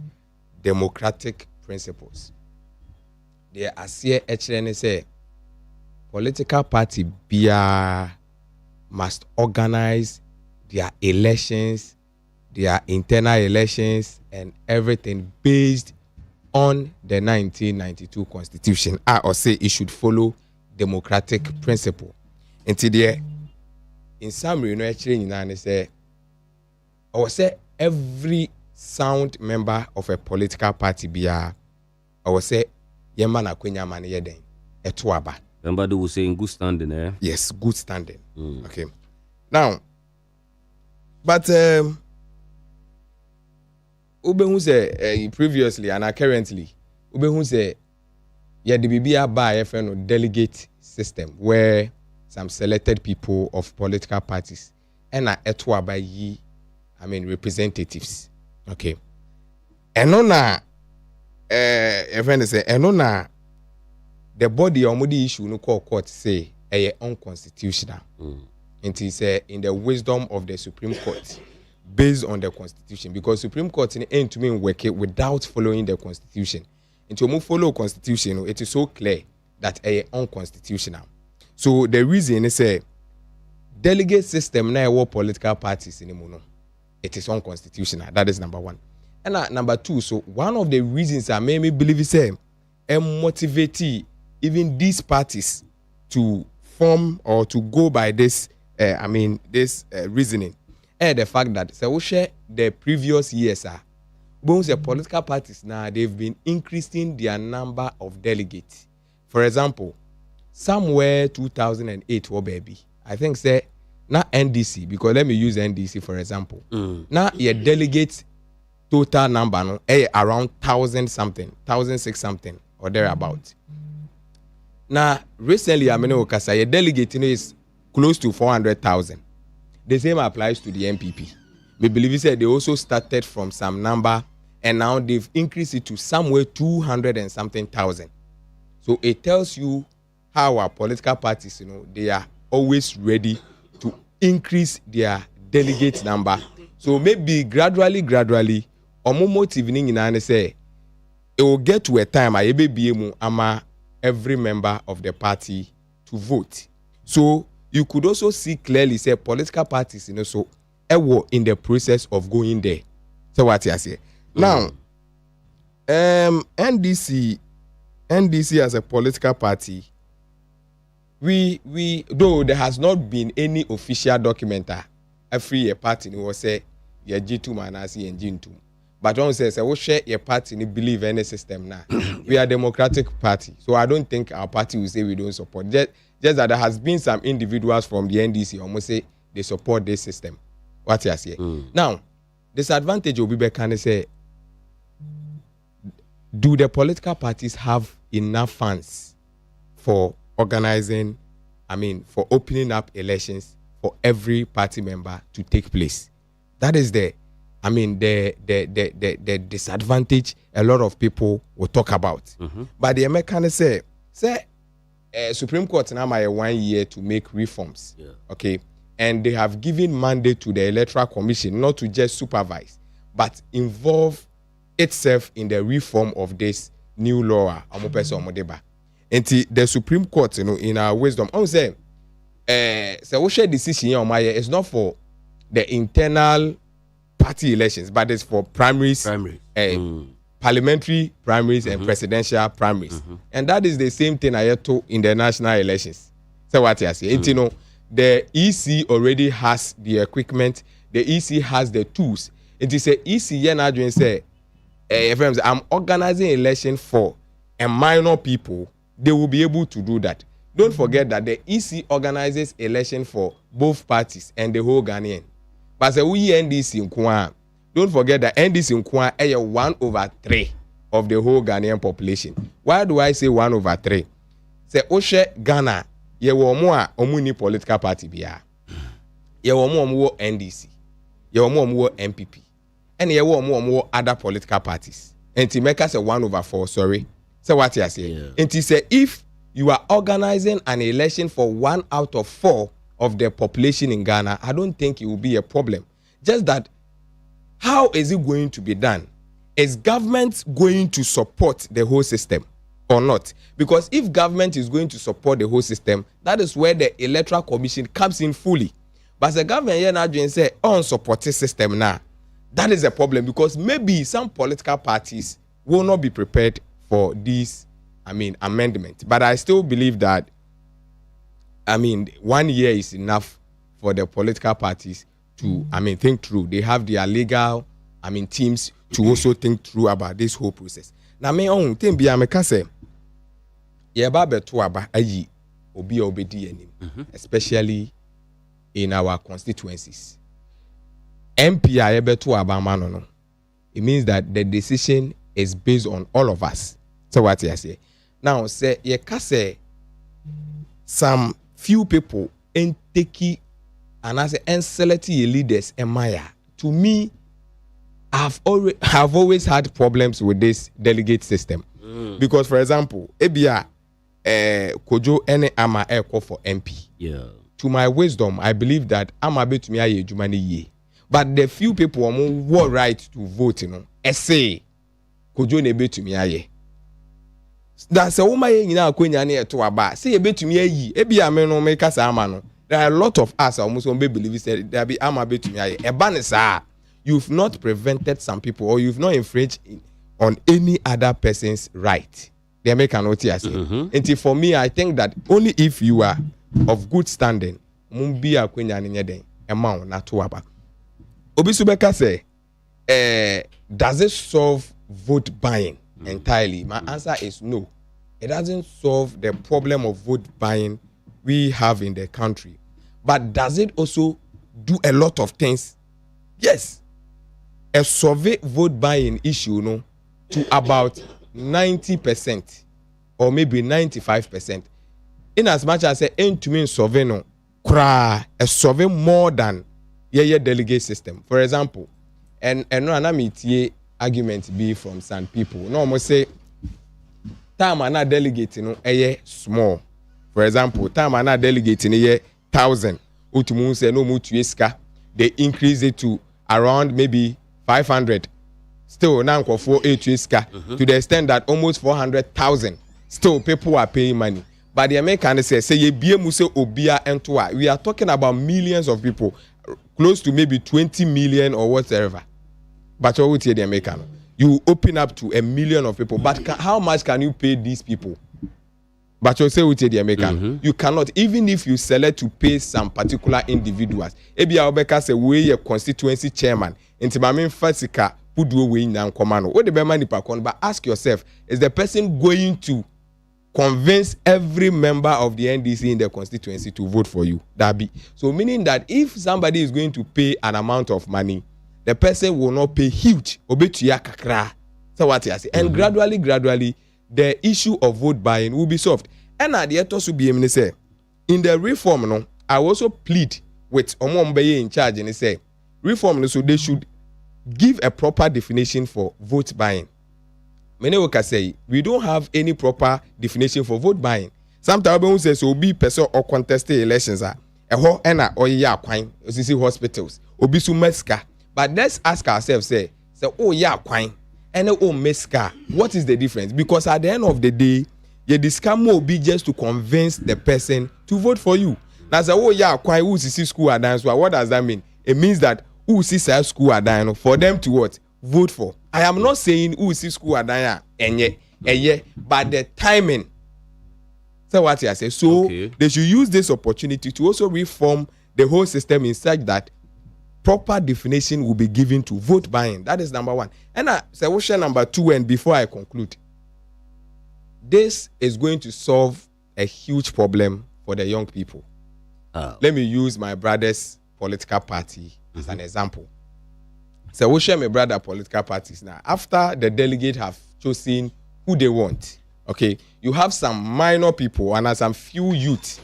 democratic principles. There are here actually say political party must organize their elections, their internal elections, and everything based on the 1992 Constitution. I or say it should follow democratic principle. Until there, in summary, you know, actually, say, I would say every sound member of a political party I would say, Yemana Kwenya man yeden etwaba. Somebody will say in good standing, eh? Yes, good standing. Okay. Now, but Ube who say previously and currently, Ube who say yeah the BBA by a delegate system where some selected people of political parties and etwa by ye, I mean representatives. Okay. And on a friend say and on the body or the issue no court say unconstitutional. And he say in the wisdom of the Supreme Court. Based on the Constitution, because Supreme Court in end to mean work it without following the Constitution. And to follow Constitution, it is so clear that unconstitutional. So the reason is a delegate system now what political parties anymore. It is unconstitutional. That is number one. And number two, so one of the reasons I made me believe is motivate even these parties to form or to go by this this reasoning. The fact that so we share the previous years both the political parties now they've been increasing their number of delegates. For example, somewhere 2008 baby, I think say not NDC, because let me use NDC for example. Now your delegates total number no around 1,000 something, 1,006 something or thereabout. Now recently I mean your delegate is close to 400,000. The same applies to the MPP. We believe he said they also started from some number and now they've increased it to somewhere 200 and something thousand. So it tells you how our political parties, they are always ready to increase their delegate number. So maybe gradually, say it will get to a time I be every member of the party to vote. So you could also see clearly say political parties, so in the process of going there. So what you say? Now, NDC as a political party, we though there has not been any official document every year party will say your G2 manasi and G2. But one says, I will share your party and believe in any system now. We are a democratic party. So I don't think our party will say we don't support. Just that there has been some individuals from the NDC almost say they support this system. What you say? Now, disadvantage will be can say, do the political parties have enough funds for organizing, for opening up elections for every party member to take place? That is the disadvantage a lot of people will talk about. But the American say Supreme Court now have 1 year to make reforms. Okay, and they have given mandate to the Electoral Commission not to just supervise, but involve itself in the reform of this new law. And the Supreme Court, in our wisdom, I say, we share decision on my it's not for the internal party elections, but it's for primaries, parliamentary primaries, and presidential primaries. And that is the same thing I had to in the national elections. So what I say, the EC already has the equipment, the EC has the tools. It is a EC now say, I'm organizing election for a minor people, they will be able to do that. Don't forget that the EC organizes election for both parties and the whole Ghanaian. But we NDC in Kwan, don't forget that NDC in Kwan is 1/3 of the whole Ghanaian population. Why do I say 1/3? Say Oshe Ghana, ye wo mo a omuni political party bia. Ye wo mo NDC. Ye wo mo MPP. And ye wo mo other political parties. And to make us a 1/4, sorry. So what you say? And to say if you are organizing an election for 1 out of 4 of the population in Ghana, I don't think it will be a problem. Just that, how is it going to be done? Is government going to support the whole system or not? Because if government is going to support the whole system, that is where the Electoral Commission comes in fully. But the government here now doing say on support the system now, that is a problem because maybe some political parties will not be prepared for this, amendment. But I still believe that 1 year is enough for the political parties to, think through. They have their legal, teams to also think through about this whole process. Now, me own thing be say, especially in our constituencies. MP it means that the decision is based on all of us. So what you say? Now, say you can say some few people and take and as and select leaders and Maya. To me, have always had problems with this delegate system. Because for example, Ebia Kojo any ama eko for MP. To my wisdom, I believe that ama bet me aye jumani ye. But the few people who right to vote, essay Kojo ne bet me aye. That's a woman in our queen to aba. Say a bit to me, ebi ameno make us amano. There are a lot of us almost won't believe said there be ama bit to me. A banisa, you've not prevented some people or you've not infringed on any other person's right. They make an OTS. And for me, I think that only if you are of good standing, mumbi a queen and amount not to aba. Obisubeka say, does it solve vote buying? Entirely. My answer is no. It doesn't solve the problem of vote buying we have in the country. But does it also do a lot of things? Yes. A survey vote buying issue, to about 90% or maybe 95%. In as much as a end to mean survey a survey more than your delegate system. For example, and no anamity argument be from some people. No, almost say time and not delegating small. For example, time and not delegating 1,000. Utumu say no mutueska. They increase it to around maybe 500. Still now for 8 to the extent that almost 400,000. Still people are paying money. But the Americans say ye be muse obia entoa. We are talking about millions of people. close to maybe 20 million or whatever. But what would the American? You open up to 1 million of people. But how much can you pay these people? But you say with the American, you cannot, even if you select to pay some particular individuals. Ebi Obeka say we a constituency chairman. Inti mamin fasika who do we in command. What the money per but ask yourself, is the person going to convince every member of the NDC in the constituency to vote for you? That be so, meaning that if somebody is going to pay an amount of money, the person will not pay huge. Obetuya kakra. So what you say, and gradually, the issue of vote buying will be solved. And at the end also be able say, in the reform, no, I also plead with Omombeye in charge and say, reform, so they should give a proper definition for vote buying. Many will say we don't have any proper definition for vote buying. Sometimes we say so be person or contested elections are a whole ena or ya quine hospitals obi su meska. But let's ask ourselves say oh yeah quine and oh meska. What is the difference? Because at the end of the day, you discount will be just to convince the person to vote for you. Now say oh yeah quine who see school are done. So what does that mean? It means that who see school are done for them to what? Vote for. I am not saying who see school are done but the timing. So what I say. So they should use this opportunity to also reform the whole system in such that proper definition will be given to vote buying. That is number one. And say what's number two, and before I conclude, this is going to solve a huge problem for the young people. Let me use my brother's political party as an example. So we share my brother political parties now. After the delegate have chosen who they want, okay, you have some minor people and some few youth.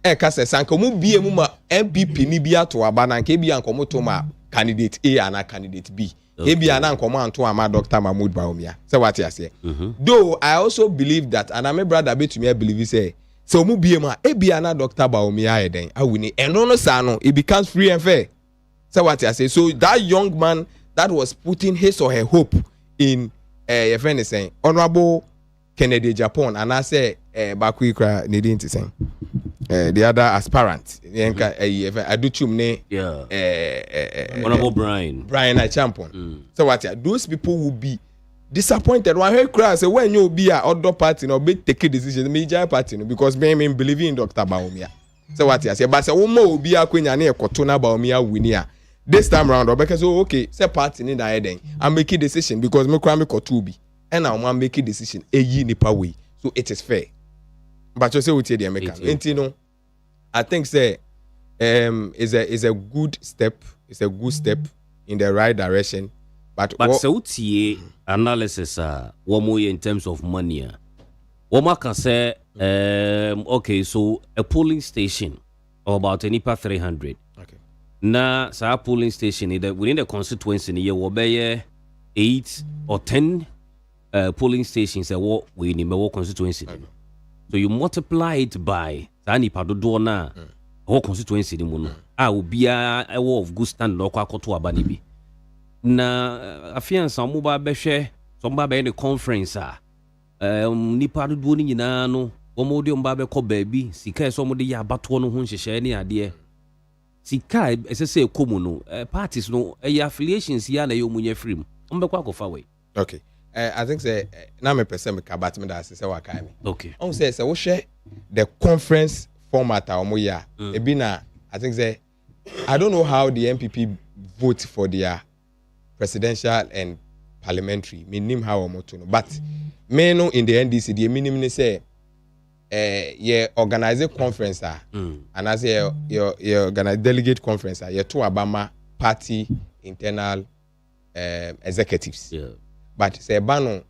Kase sankomu bi emu MPP ni bia to abana nke bia nkomo to ma candidate A and candidate B. Ebi ana nkomo anto ama Dr. Mahmoud Bawumia. So what you say? Though I also believe that, and my brother betumi believe say so mu bi emu ebi ana Dr. Bawumia eden awini eno no sa no it becomes free and fair. So what I say? So that young man that was putting his or her hope in your friend is saying Honorable Kennedy Japan, and I say Bakuikra needing to say the other aspirant I do chumne Honorable Brian a champion. So what those people will be disappointed when he cries when you be a other party or be take a decision major party because me believing in Dr. Bawumia. So what I say, but say will be a queen and a Kotuna Bawumia winia. This time round, or because okay, say party in the heading and make a decision because me crime kotubi and I want make a decision a ye nipa way. So it is fair. But you say with the American, and you know, I think say is a good step. It's a good step in the right direction. But so tie analysis one more in terms of money. One can say okay, so a polling station of about any per 300. Okay. Na sa polling station within the constituency ni will be 8 or 10 polling stations we in the constituency. Okay. So you multiply it by Sani Padodo na whole constituency ni muno. Will be a war of good stand no kwakoto abanibi. Na afian some mobile beshe some ba in the conference ni Padodo ni nyina no omode omba ko baabi sika so omode ya abato no ho nhyehyɛ ne ade. Sika esese ekomu no parties no affiliations ya na yomunya free ombekwa akofa we. Okay. I think say na me person me kabat me that say waka me. Okay. On say we share the conference format omo ya. E bi na I think say I don't know how the MPP vote for their presidential and parliamentary. Me nim how omo to no. But me no in the NDC the minimum say ye organize a conference and as you organize delegate conference ye to Obama party internal executives. Yeah. But say bano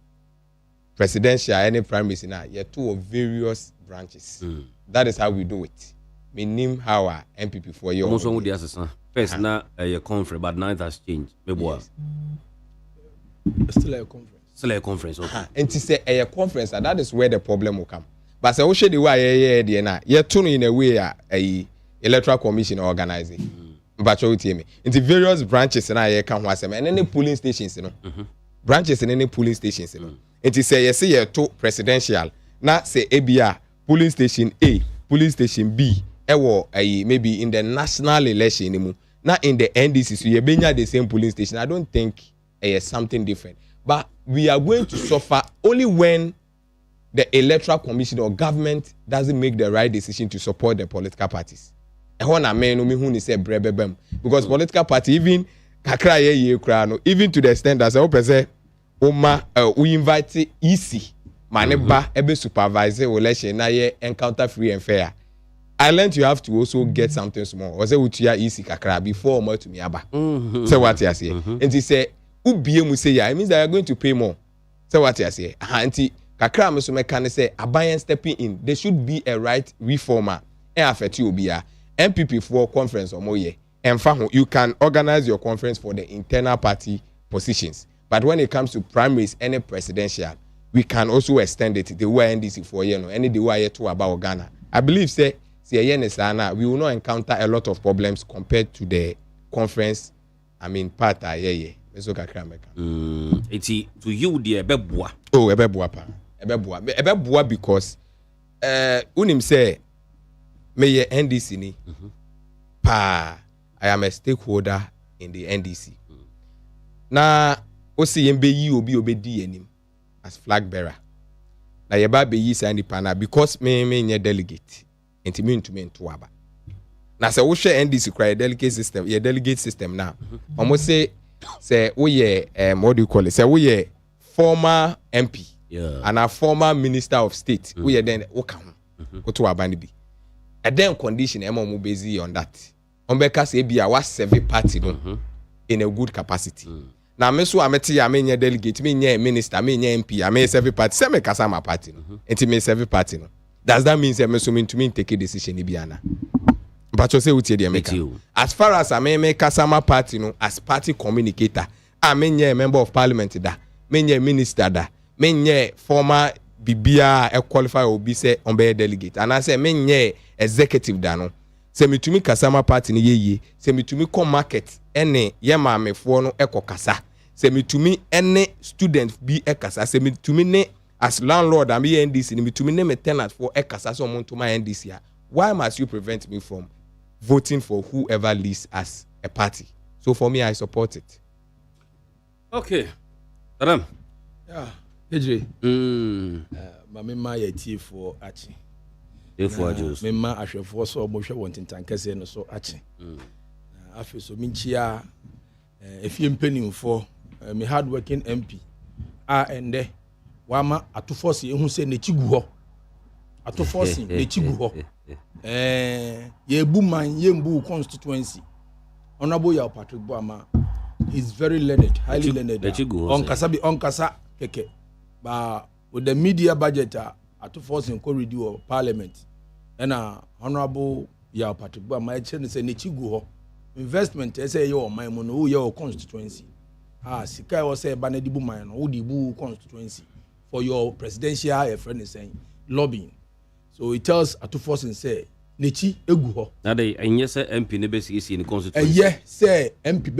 presidential any primaries now you two of various branches. That is how we do it. Me name how our MPP for you. Most of the assessment first now a conference, but now it has changed. Yes. Still a conference. Still a conference. Okay. And to say a conference, and that is where the problem will come. But say we should the way you turn in a way a electoral commission organizing. But you tell me into various branches and I can was and any polling stations, you know. Branches in any polling stations, you know. It is say you see to presidential, not say ABR polling station A, polling station B, maybe in the national election not in the NDC, so you benya the same polling station. I don't think something different. But we are going to suffer only when the electoral commission or government doesn't make the right decision to support the political parties. Because political party, even even to the extent that we invite EC, Maneba, ebe supervise election, na ye encounter free and fair. I learned you have to also get something small. Or say utuya easy kakra before more to me aba. So what you say? And he say, ubie mu say ya. It means that you're going to pay more. So what you say? Anti kakra me so me can say abayan stepping in. There should be a right reformer. E affect you obia. MPP for conference or more ye. And you can organize your conference for the internal party positions. But when it comes to primaries, any presidential, we can also extend it the way NDC for any the way to about Ghana. I believe say we will not encounter a lot of problems compared to the conference. I mean, part it's to you the ebeboa. Oh, ebeboa because unim say me NDC ni pa I am a stakeholder in the NDC. Na osi yembe yi obi obedi enim as flag bearer. Na yeba be yi sign the panel because me nye delegate. Ntimi ntumi nto aba. Na se wo hwe NDC cry delegate system, ye delegate system now. Omo say wo ye what do you call it? Say wo ye former MP and a former minister of state. Wo ye then wo ka ho. Ko to aba ni bi. And then condition mo busy on that. Ombeka say bia wa serve party no in a good capacity. Now me so ameti ya me nye delegate, me nye minister, me nye MP, I me serve party, say me kasa ma party no. Enti me serve party no. Does that mean say me so me to me take a decision ibiana? But you say utie dey make. As far as I me kasa ma party no as party communicator, I me nye member of parliament da, me nye minister da, me nye former bibia e qualify obi say onbe delegate. And I say me nye executive da no. Se me to me kasama party ni ye se me to me come market ene ye maamefo no ekokasa se me to me ene student bi ekasa se me to me ne as landlord am ye NDC ni me to me ne me tenant for ekasa so mon to my NDC a why must you prevent me from voting for whoever leads as a party? So for me I support it. Okay. Adam. Yeah. Ejre. Mama ma ye tie for achi. Mema ahwefo so mo hwe wontentan kase no so ache afi so minchia efie mpanimfo me hard working MP ende wama atoforce ehu se ne chigu ho atoforce ne chigu ho ye buman ye mbu constituency honorable ya Patrick Boama is very learned, highly learned onkasa keke ba with the media budget to force in corridor of parliament and honorable ya Patrick Boama eche say ne chigu ho investment say your my mono your constituency sika wo say ba na dibu man no dibu constituency for your presidential a friend is saying lobbying, so it tells to force and say ne chi egu ho na dey enye say MP ne be see in constituency yeah say MP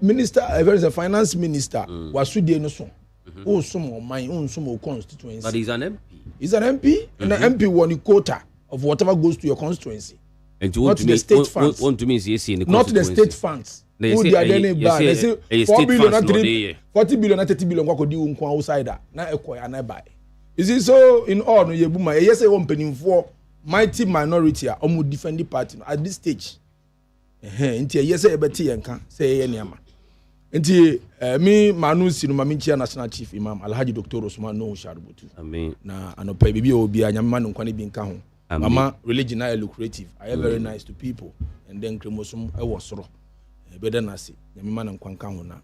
minister a finance minister wasudie no so oh some mine on some constituency, but he's an MP. He's an MP, and an MP won the quota of whatever goes to your constituency. And not to the state funds. Want to mean in the not the state funds. Who they are then buy? They say 4 billion, not 40 billion, not 30 billion. What could you do outside? Na ekoi and I buy. Is it so in all? No, you buma. Yes, I want penny for mighty minority. I will defend the party at this stage. Until yes, I bet you can say any ama. Nti me manu sinu maminchia national chief imam Alhaji Dr. Osman no Sharubutu. Amen. Na anopa bibi obi anyama no kwani bi nka ho. Mama religion are lucrative. I am very nice to people and then kremosum e wo soro. Better na say nyama no kwanka ho na.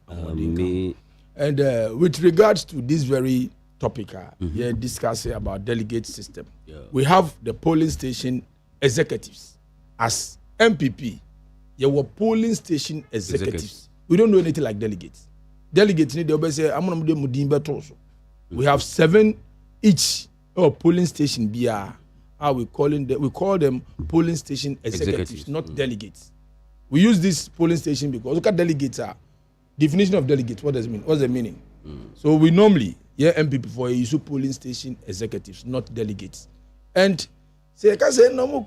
And with regards to this very topic here discussing about delegate system. Yeah. We have the polling station executives as MPP. There were polling station executives. We don't do anything like delegates. Delegates need to say, I'm going to do better also. We have 7 each polling station BR. We call them polling station executives, not delegates. We use this polling station because look at delegates are definition of delegates. What does it mean? What's the meaning? So we normally MPP for use polling station executives, not delegates. And say I can say no more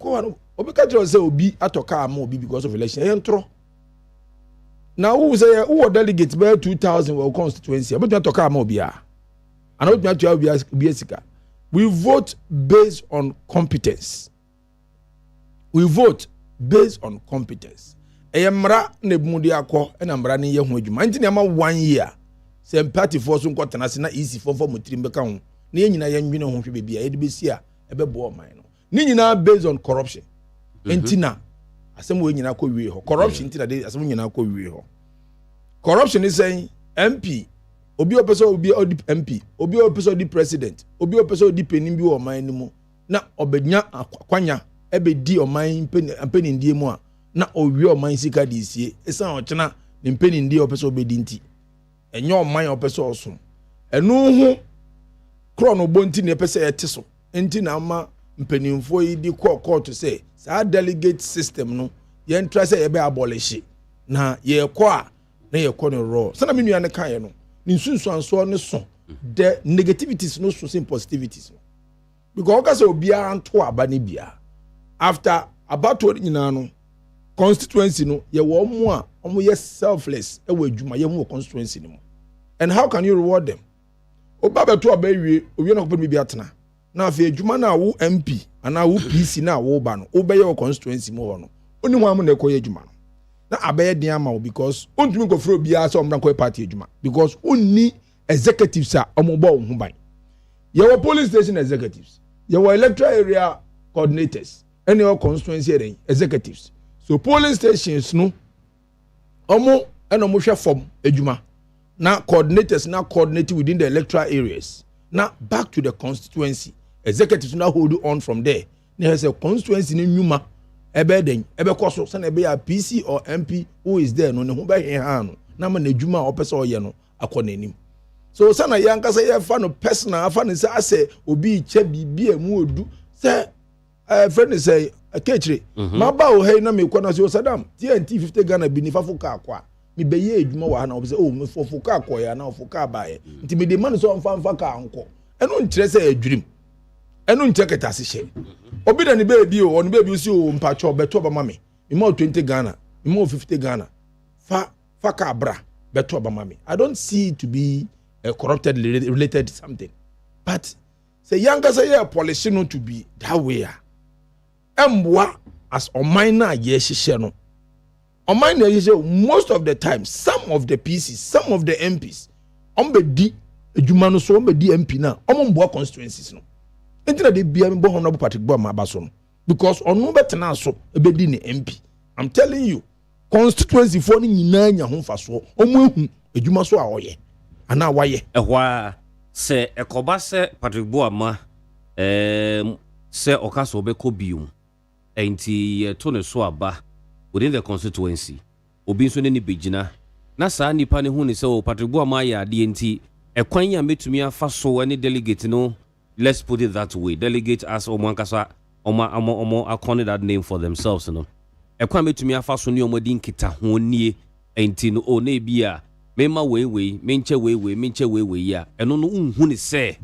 obi ka tell say obi atoka ama obi because of election entro now who say who delegate by 2000 will constituency but atoka ama obi a and what me to obi sika we vote based on competence. We vote based on competence. Eyamra ne bumudi akọ na mra ne ye ho adwuma. Nti na ma 1 year. Se party for so nkotana se na easy for mutiri mbeka ho. Na ye nyina ye nwene ho hwe bebia ye de besi a ebebo man no. Ni nyina based on corruption. Nti na asem we nyina akọ wie ho. Corruption nti na de asem nyina akọ wie ho. Corruption is saying MP obi opeso obi odi MP obi opeso odi president obi opeso odi penin bi wo man ni mu na obenya kwanya ebe di oman penin ndie mu a na owie oman sika di sie esan ochena ne penin ndie opeso obedi nti enye oman opeso osom enu hu krono bonti ne pese yeteso enti na ama mpeninfo yi di court say sa delegate system no ye ntra say ye be abolish na ye ko a na ye ko no raw sana me nua ne kan ye no nsunsu anso ne so the negativities no so positivities no because oka say obia anto aba ne bia after about to nyina no constituency no ye wo mu a omo ye selfless e wa adwuma ye mu constituency no and how can you reward them oba beto aba wie owie na ko bi atena na afi adwuma na wo MP ana wo PC na wo ba no oba ye constituency mo ho no oni ho am na ekoye adwuma no na abaye din ama because ontumi ko fro bia so omran ko party adwuma because onni executives a omobo ho ban ye wo police station executives ye wo electoral area coordinators any constituency area executives so polling stations no omo eno mo hwe form adwuma na coordinators na coordinate within the electoral areas na back to the constituency executives now hold on from there na has a constituency ni nyuma ebe den ebe koso se na ebe ya PC or MP who is there no ne ho be he ha no na ma na adwuma opese oye no akonanim so sana yanka say ye fa no personal afa ne say ase obi che bibia mu odu say friend say Kakyire ma ba o hey na me kwa na say Saddam TNT 50 Ghana bi ni fa foka akwa me be ye adwuma wa na obi say oh me foka akwa ya na foka ba ye nti me de man so mfa ka anko eno nkyere say adwurim eno nkyeketa se hye obi da ni baby o on baby si o mpacho beto ba mame me ma 20 Ghana me ma 50 Ghana fa ka bra beto ba mame I don't see it to be a corrupted related something but say younger say a policy no to be that way emwa as on minor ye hye no on minor ye most of the time some of the PCs some of the MPs on be di adwuma no so on be di MP na on mboa constituencies no entina de bia me bo honorable Patrick Boama abaso no because onu betena so be di ne MP I'm telling you constituency for ni nyina nya ho faso omo ehu adwuma so a oye ana waye ehwa se ekoba se Patrick Boama se okaso be ko bium enti to ne so aba within the constituency obi nso ne ni begina na saa nipa ne hu ne se o Patrick Boama ya de enti ekwan ya metumi afa so any delegate no let's put it that way delegate as omankasa omo according that name for themselves no ekwan metumi afa so ne omodi nkita ho nie enti no o na bia mema we menche we ya eno no unhu ne se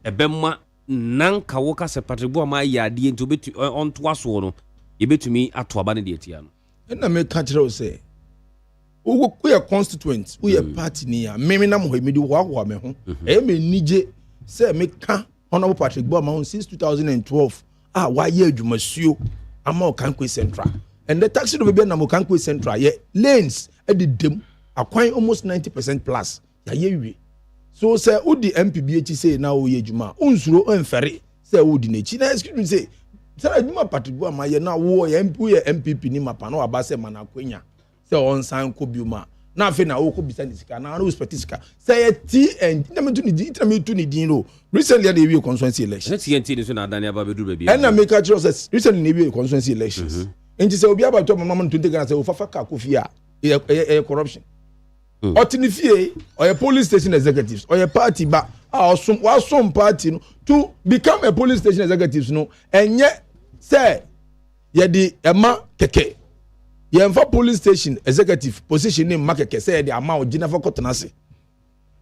ebemma nanka wo ka se Patrick Boama ya de enti obetu onto aso no yebetumi ato aba ne de etia no na me ka kire o se wo ye constituent wo ye party ni ya meme na mo hemedi wo me ho e me nije se me ka honorable Patrick Boama since 2012 wa ye adwumasuo ama Kankwe Central and the taxi do be na mo Kankwe Central ye lanes e de dem akwan almost 90% plus ya ye wi so say udi MPBH say na wo ye adwuma unsuro enfere say udi na chi na excuse me say adwuma Patrick Boama ye na wo ye MPP ni mapa na aba say mana kwenya say on san ko biuma na afi na wo ko bisa ni sika na respect sika say TN na me tu ni din ro recently they we constituency election TNT ni so na Daniel Babedu baby na make a choice recently we constituency elections enti say obi aba to mama 20 Ghana say o fafa ka Kofi a corruption otinifie or a police station executives or a party ba some party no to become a police station executives no enye say ye di ema keke ye mfa police station executive position name makeke say the amount ogina for kotenase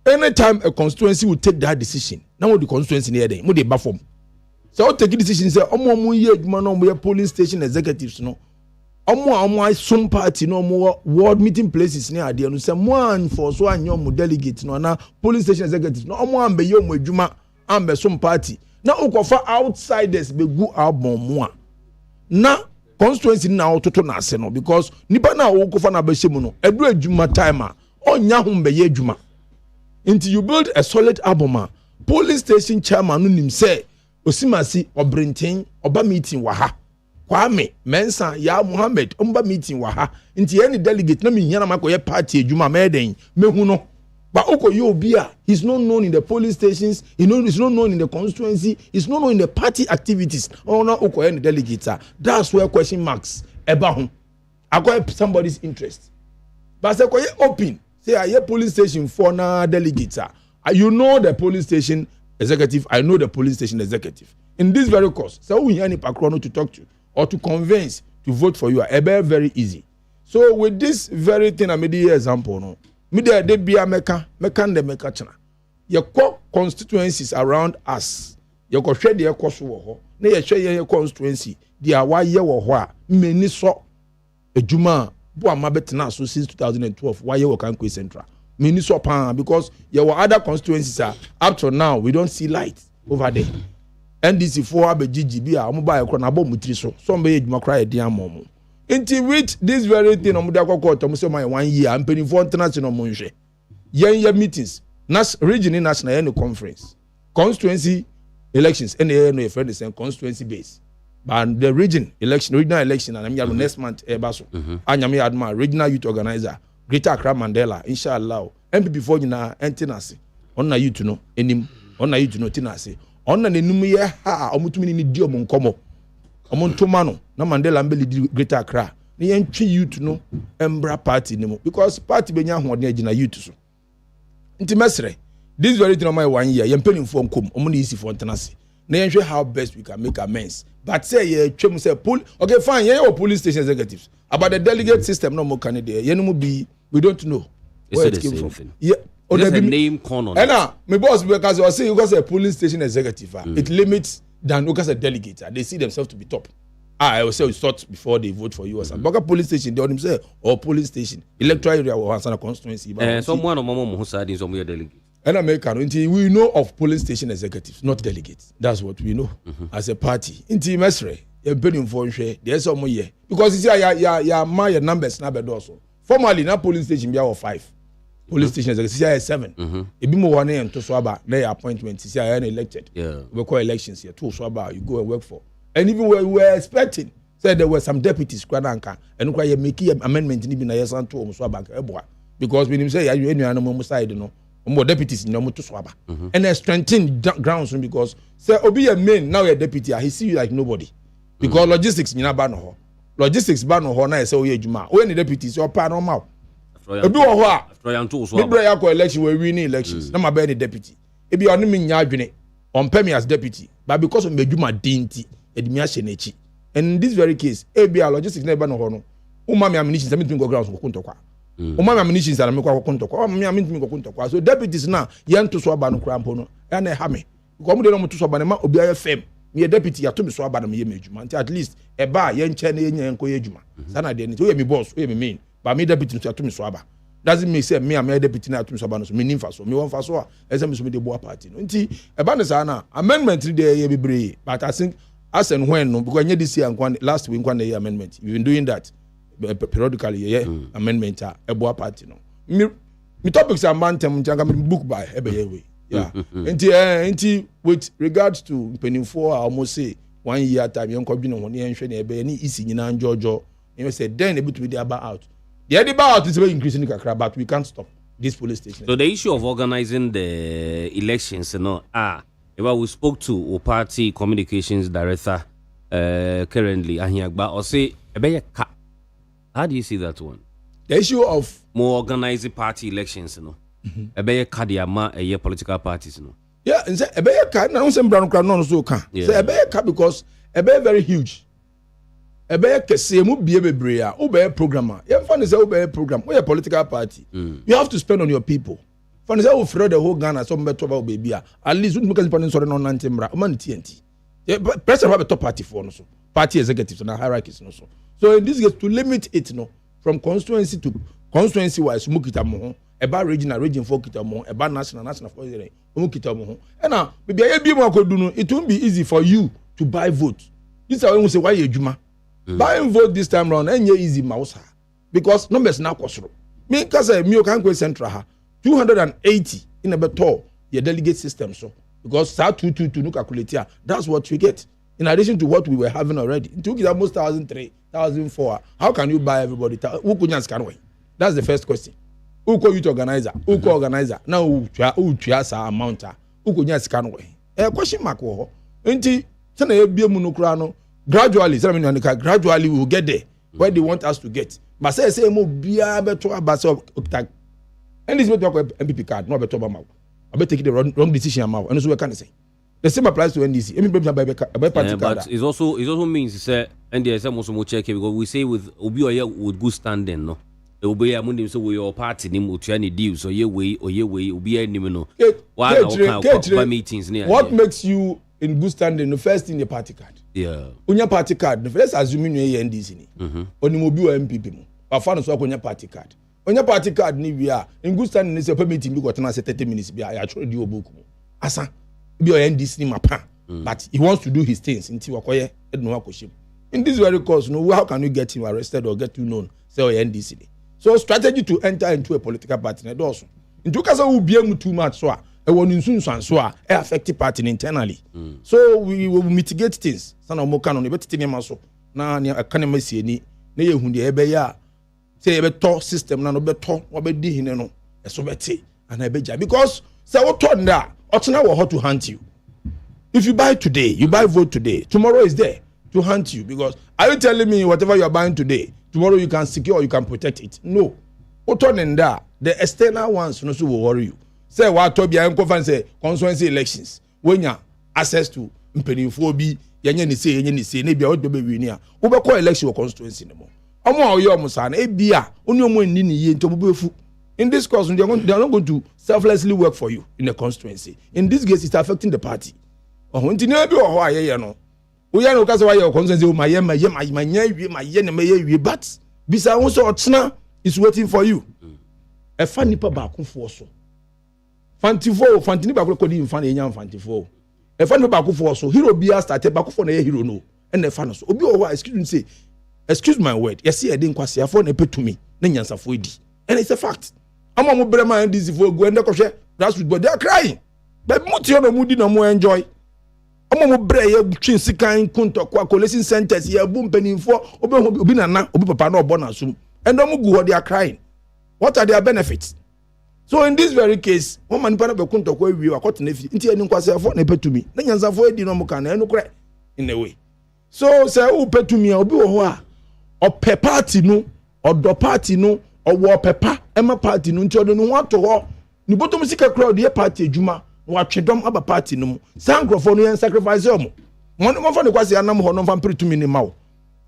anytime a constituency will take that decision now the constituency near them mo dey ba form So take decision say omo ye adwuma no omo polling station executives no. Omo some party no more ward meeting places ni ade no say mo for so anyo mo delegate no na polling station executives no omo ambe ye mo adwuma ambe some party na ukofa outsiders be gu album mo a na constituency na ototo na ase no because nipa na ukofa na be shemu no edu adwuma time a onya ho be ye adwuma until you build a solid album polling station chairman no nim say osimasi obrintin oba meeting wa ha Kwame Mensa ya Muhammad omba meeting wa ha nti any delegate na me hiana makoye party adwuma meden mehu no but okoye obi a he's not known in the polling stations he's not known in the constituency he's not known in the party activities or na okoye any delegate that's where question marks eba ho akoye somebody's interest but say koye open say aye polling station for na delegate you know the polling station executive I know the polling station executive in this very course so we hear any pakrono to talk to or to convince to vote for you are very easy. So with this very thing I made the example no. Me there they be a meka chana. Your constituencies around us. You go share the course wo ho. Na you share your constituency. Dia wa ye wo ho a meni so ejuma bo amabetena so since 2012 wa ye wo Kankwe Central. Meni so pan because your other constituencies are up to now we don't see light over there. NDC for abegigi bi a omo ba ekro na bo mutiri so be edwuma kra e dia momo nti with this very thing omo da kokko to mo say my 1 year ampeni for international mo nhwe yen meetings regional national any conference constituency elections any no friend is constituency base but the regional election and am next month e ba so anyame adma regional youth organizer Greater Accra Mandela inshallah MPP for nyina entinase onna youth no enim onna youth no tinase onna nenum ye ha omutumi ni di omo nkomo omo ntoma no na Mandela mbeli di Greater Accra ne yentwe youth no embra party ni mo because party benya hoɔden agina youth so nti mesre this very thing on my 1 year yempeni fo nkom omo ne isi fo ntenase na yenhwe how best we can make amends but say ye twem say okay fine ye police station executives about the delegate system no more candidate yenum be we don't know where it came from yeah. Or there's a name corner. And my boss because I say you got a police station executive. It limits than because a delegate. They see themselves to be top. I will say we start before they vote for you or something. But police station, they don't say or police station, electoral area or a constituency. Someone or mama who said in some delegate. And American, we know of police station executives, not delegates. That's what we know as a party. Inti mesre, you're paying for share. There's some more year because you see, my numbers now also. Formally, na police station be our 5. Police stations like CI 7. Ebi mo one and to swaba their appointment CI elected. Yeah. We call elections here. To swaba you go and work for. And even we were expecting said there were some deputies kwananka and quite make amendment in even years and to swaba eboa because we say you any animal side no more deputies no to swaba. And they strengthen grounds because say obi a main now a deputy he see you like nobody because logistics nyina ba no ho. Logistics ba no ho na say we adwuma. We any deputies your pa no ma. Ebi wo ho a Libra ya ko election we win elections na ma be the deputy ebi oni me nya adwene on pay me as deputy but because of medwuma dinti edimi a shenechi and in this very case ebi a logistics na be no ho no uma me ammunition say me go grounds ko kontokwa uma me ammunition say me ko kontokwa uma me ammunition ko kontokwa so deputies na ye nto so aba no krampo no ya na ha me because mo de no mo to so aba na ma obi aye fam me deputy ya to me so aba na me ye medwuma until at least e ba ye nche na ye nya enko ye dwuma sana de ni so ye me boss ye me main but me deputy to me so aba doesn't mean say me am a deputy na to me so aba no so me nim fa so me won fa so a ese me so me de boa party no nti e ba ne sa na amendment dey ye bebre but I think as and when no because nye this year and last week when the amendment we've been doing that periodically amendment e boa party no me topics are mantem njanga me book by e be ye we yeah nti with regards to penifo I almost say 1 year time yon ko bi no ho ne nhwe ne e be ni isi nyina njojo you say then e bit we dey about out. The idea about is increasing the Kakra, but we can't stop this police station. So the issue of organizing the elections, we spoke to our party communications director currently, Ahiagba, or say, how do you see that one? The issue of more organizing party elections, a political parties, Yeah, and say Ebeyeka, no some brown crown no so can. Say Ebeyeka because Ebey very huge. Ebeyeka say mu be bebre a, Obey programmer. You find say Obey program. We a political party. You have to spend on your people. Find say we throw the whole Ghana some better about baby. At least we make people sorry no nantembra. Man TNT. Yeah, but president have a top party for no so. Party executives and hierarchies no so. So in this case to limit it no from constituency to constituency wise mo kita mo ho eba region for kita mo eba national for there mo kita mo ho and now maybe I be mo akodu no it won't be easy for you to buy vote. This is why we say why ejuma buying vote this time round enye easy mausa because numbers na kwosoro me ka say me o kan go central ha 280 in a better your delegate system so because start 222 no calculate here that's what you get in addition to what we were having already it took almost 1,003 1,004 how can you buy everybody who could scan way that's the first question who call youth organizer who call organizer now who sa amount who could scan way question mark wo nti say na ebie mu no kura no gradually say me gradually we will get there where they want us to get but say mo bia beto abase okita and this beto MPP card no beto ba ma I better take the wrong decision now. And so we can say the same applies to NDC. But it also means say NDC also more check because we say with Obi with good standing no. The Obi Amundi so we your party ni mutuani deal so ye way Obi any no. Why meetings near. What makes you in good standing? The first in your party card. Yeah. Unya party card. The first assuming you NDC ni. Oni mo bi o MPP mo. Afano so akunya party card. On your party card ni we are in good standing is a meeting we got 30 minutes be I actually do book asa be your NDC ni mapa but he wants to do his things until wakoye edno akoshim in this very course no how can you get him arrested or get you known say your NDC so strategy to enter into a political party na also into kasa we be too much so e won nsunsan so e affect party internally so we will mitigate things sana mo kan no be tete ma so na aka na masie ni na ye hu de e be ya say a better system na no better obedi hine no eso beti and ebeja because say what turn there otina will how to hunt you if you buy today you buy vote today tomorrow is there to hunt you because are you telling me whatever you are buying today tomorrow you can secure or you can protect it no what turn there the external ones no so will worry you say what to be an conference say constituency elections when you access to mpenifo bi yenye ni say na bia what be win a wo be call election constituency no omo oyo omusa na ebia oni omo ni ni ye nto bubefu in this course they are not going to selflessly work for you in the constituency in this case it's affecting the party nti na bi ho ayeye no wo ya no ka se wa ye constituency ma ye na wie but bisa won so otena is waiting for you e fa nipa ba akofo so fantini ba ko di mfa na enya fantifo e fa nipa ba akofo so hero bia started ba akofo na ye hero no e na fa no so obi ho excuse my word yes see edin kwase afọ na petumi na nyansafo edi and it's a fact am mo brema and this for go and kohwe that's but they are crying but Montie no mudi na mo enjoy am mo bre ye twin sikan kuntokwa collection centers ye bu mpanimfo obi nana obi papa na obo na sum and mo go they are crying what are their benefits so in this very case one man pa na be kuntokwa wi akot na fi nti eni kwase afọ na petumi na nyansafo edi no mo kan na enu kra in a way so say who petumi obi wo ho a ope party no odo party no owo pepa ema party no nti odo no wato ho ni botom sika crowd ye party adwuma no atwedom aba party no mu sankrofo no yen sacrifice omo mo fa ne kwase anam ho no fa mpretumi ni mawo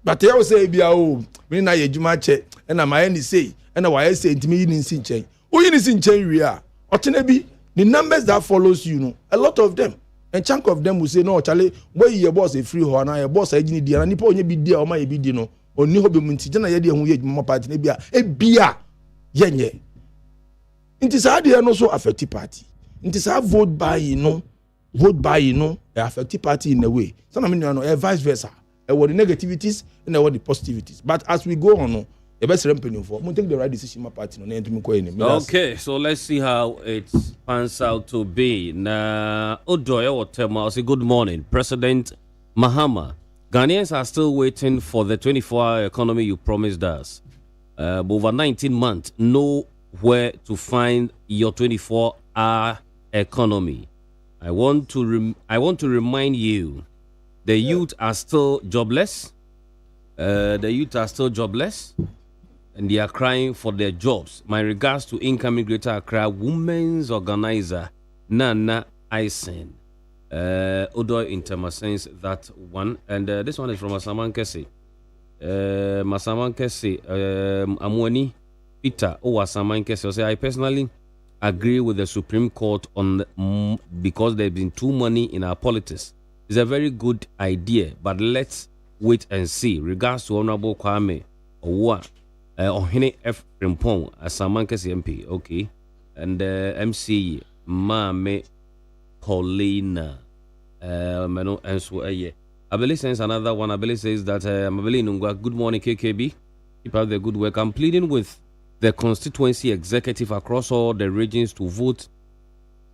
but ye say bia o me na ye adwuma che na ma ye ni say na wa ye say ntimi yi ni nsi nchen o yi ni nsi nchen wi a otena bi the numbers that follows you know a lot of them and chunk of them will say no chale boy your boss a free ho na your boss agini dia na nipa onye bi dia o ma ye bi di no oni ho be munti je na ye de hu ye dwuma party na bia e bia yenye nti sa de no so affect party nti sa vote buy no e affect party in a way so na me no e vice versa e what the negativities and e what the positivities but as we go on no e be sere mpenin for mo take the right decision my party no na entumi ko ene okay so let's see how it pans out to be na odoye wotema I say good morning President Mahama. Ghanaians are still waiting for the 24-hour economy you promised us. But over 19 months, nowhere to find your 24-hour economy. I want to remind you, the youth are still jobless. And they are crying for their jobs. My regards to incoming Greater Accra Women's Organizer, Nana Isen. Odo Intermasens that one, and this one is from Masaman Kese. Amwani Peter Owasaman Kese say I personally agree with the Supreme Court on because there's been too money in our politics. is a very good idea, but let's wait and see. Regards to Honorable Kwame Owa, Ohene F. Rimpong, Asamankesi MP, okay, and MC Mame Paulina, Mano Answo, Abeli sends another one. Abeli says that Abeli Nungwa, good morning, KKB. Keep up the good work. I'm pleading with the constituency executive across all the regions to vote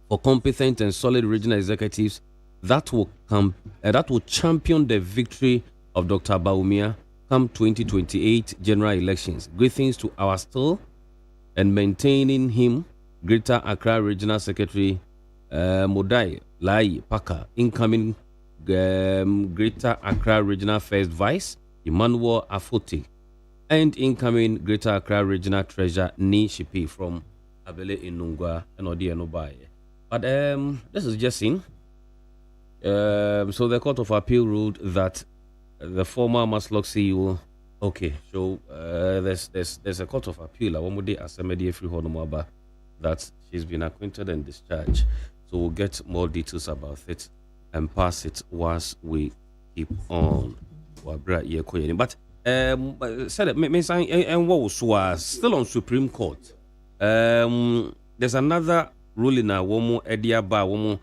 for competent and solid regional executives that will champion the victory of Dr. Baumia come 2028 general elections. Greetings to our still and maintaining him, Greater Accra Regional Secretary Modai Lai Paka, incoming Greater Accra Regional First Vice Emmanuel Afote, and incoming Greater Accra Regional Treasurer Ni Shipi from Abele Inungwa and Odi Enobaye. But this is just in. So the Court of Appeal ruled that the former Maslok CEO. Okay, so there's a Court of Appeal. I want to ask somebody if you that she's been acquitted and discharged. So we'll get more details about it and pass it once we keep on. But said and what was still on Supreme Court. There's another ruling now. Womo Ediaba Womo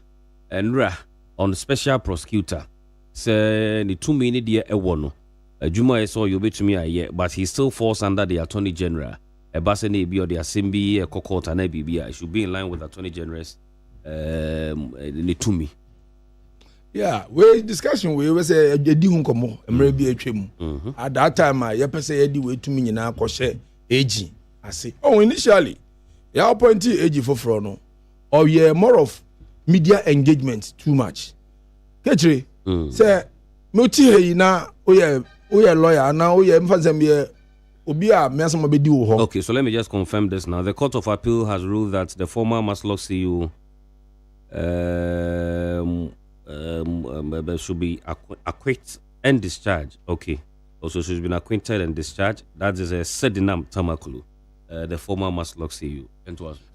and on special prosecutor. Say the 2 minute year ewono. Juma saw you bet to me a year, but he still falls under the Attorney General. A Bassene be or the Assembly, a Court and ABB. should be in line with Attorney General's to me. Yeah, we discussion we was a dihun komo emre bi atwem. At that time I say edi we to me nyina akose AG. I say, oh, initially, you appointed AG for Frono, or you're more of media engagement too much. Kakyire, say, Montie na oye lawyer na oye mfazem obi a me asama bedi wo ho. Okay, so let me just confirm this now. The Court of Appeal has ruled that the former Maslok CEO should be acquitted and discharged. Okay. Also, she's been acquitted and discharged. That is a Sedinam Tamakulu, the former Maslok CEO.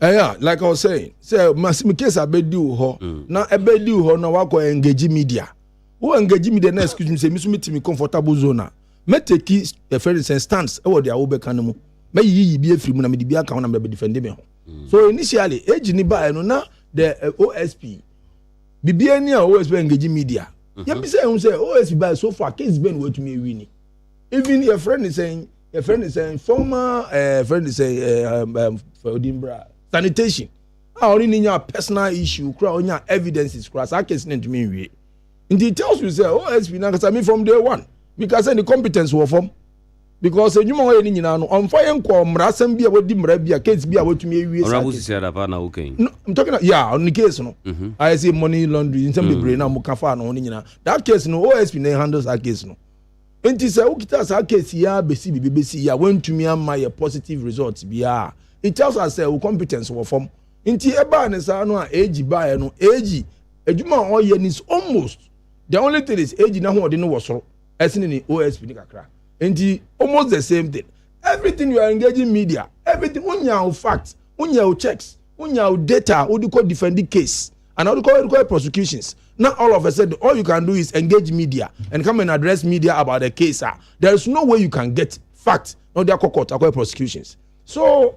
Yeah, like I was saying, say my case I bedi wo ho. Na ebedi wo ho na wako engage media. Who engage media na excuse me say me so me comfortable zone. Me take a friend stance e wo dia wo be kan mu. Me yi bi afiri mu na me di bi aka na me be defend me ho. So initially age ni ba no na the OSP bibia ni a OSP engage media. You be say OSP by so far case ben we to me win. Even your friend is saying former friend is saying for sanitation. I only need your personal issue, crowd your evidences, cross I case to me we. In details you say OSP na kasa me from day one because the competence were from because you know any no on fire nko mrasem bia wodi mra bia case bia wotumi wie no I'm talking on the case no I say money laundering in some brain na mukafa no nyina that case no OSP na handles that case no enti say ukita sa case ya besi bibesi ya wentumi ama your positive results bia it tells us say competence were from enti eba ne sa no a age ba no age adwuma o ye is almost the only thing is age na ho de no wosoro esini ni OSP ni kakra. And almost the same thing. Everything you are engaging media, everything unya facts, unya checks, unya data, what do you call defend the case, and how do you call prosecutions. Now all of a sudden, all you can do is engage media and come and address media about the case. There is no way you can get facts, not their court, prosecutions. So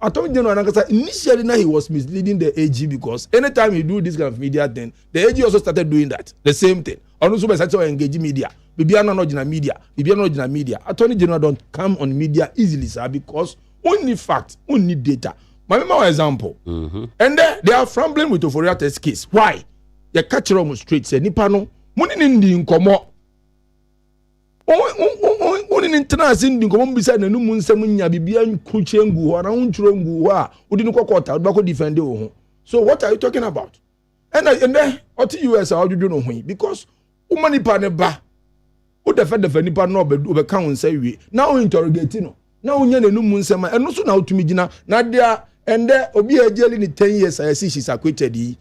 Attorney General initially now he was misleading the AG because anytime you do this kind of media thing, the AG also started doing that. The same thing. Also by such engaging media. Bibiana no media. Attorney General don't come on media easily, sir, because only facts, only data. My example. And they are fumbling with Oforia test case. Why? They catch almost straight. Say Nipano, money in the incomo. Only international in the common beside the new moon semunya bibian kuchengu or unchungu who quarter bako defend you. So what are you talking about? And then what US how do you know when? Because umani paneba. Who defend nipa no be kan say we now interrogating now unya na numu nsema eno so na otumi gina na dia ende obi ejeli ni 10 years I see she's acquitted ye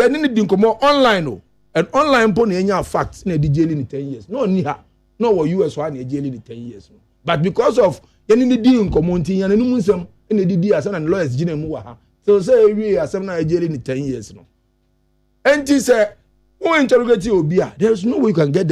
ni di nkomo online and online po na enya facts na di jeli ni 10 years no ni ha no wo US wa na ejeli ni 10 years but because of ye ni di nkomo ntin ya na numu nsem na di asem na lawyers gina mu wa ha so say we asem na ejeli ni 10 years no enti say Who interrogate Obia? There is no way you can get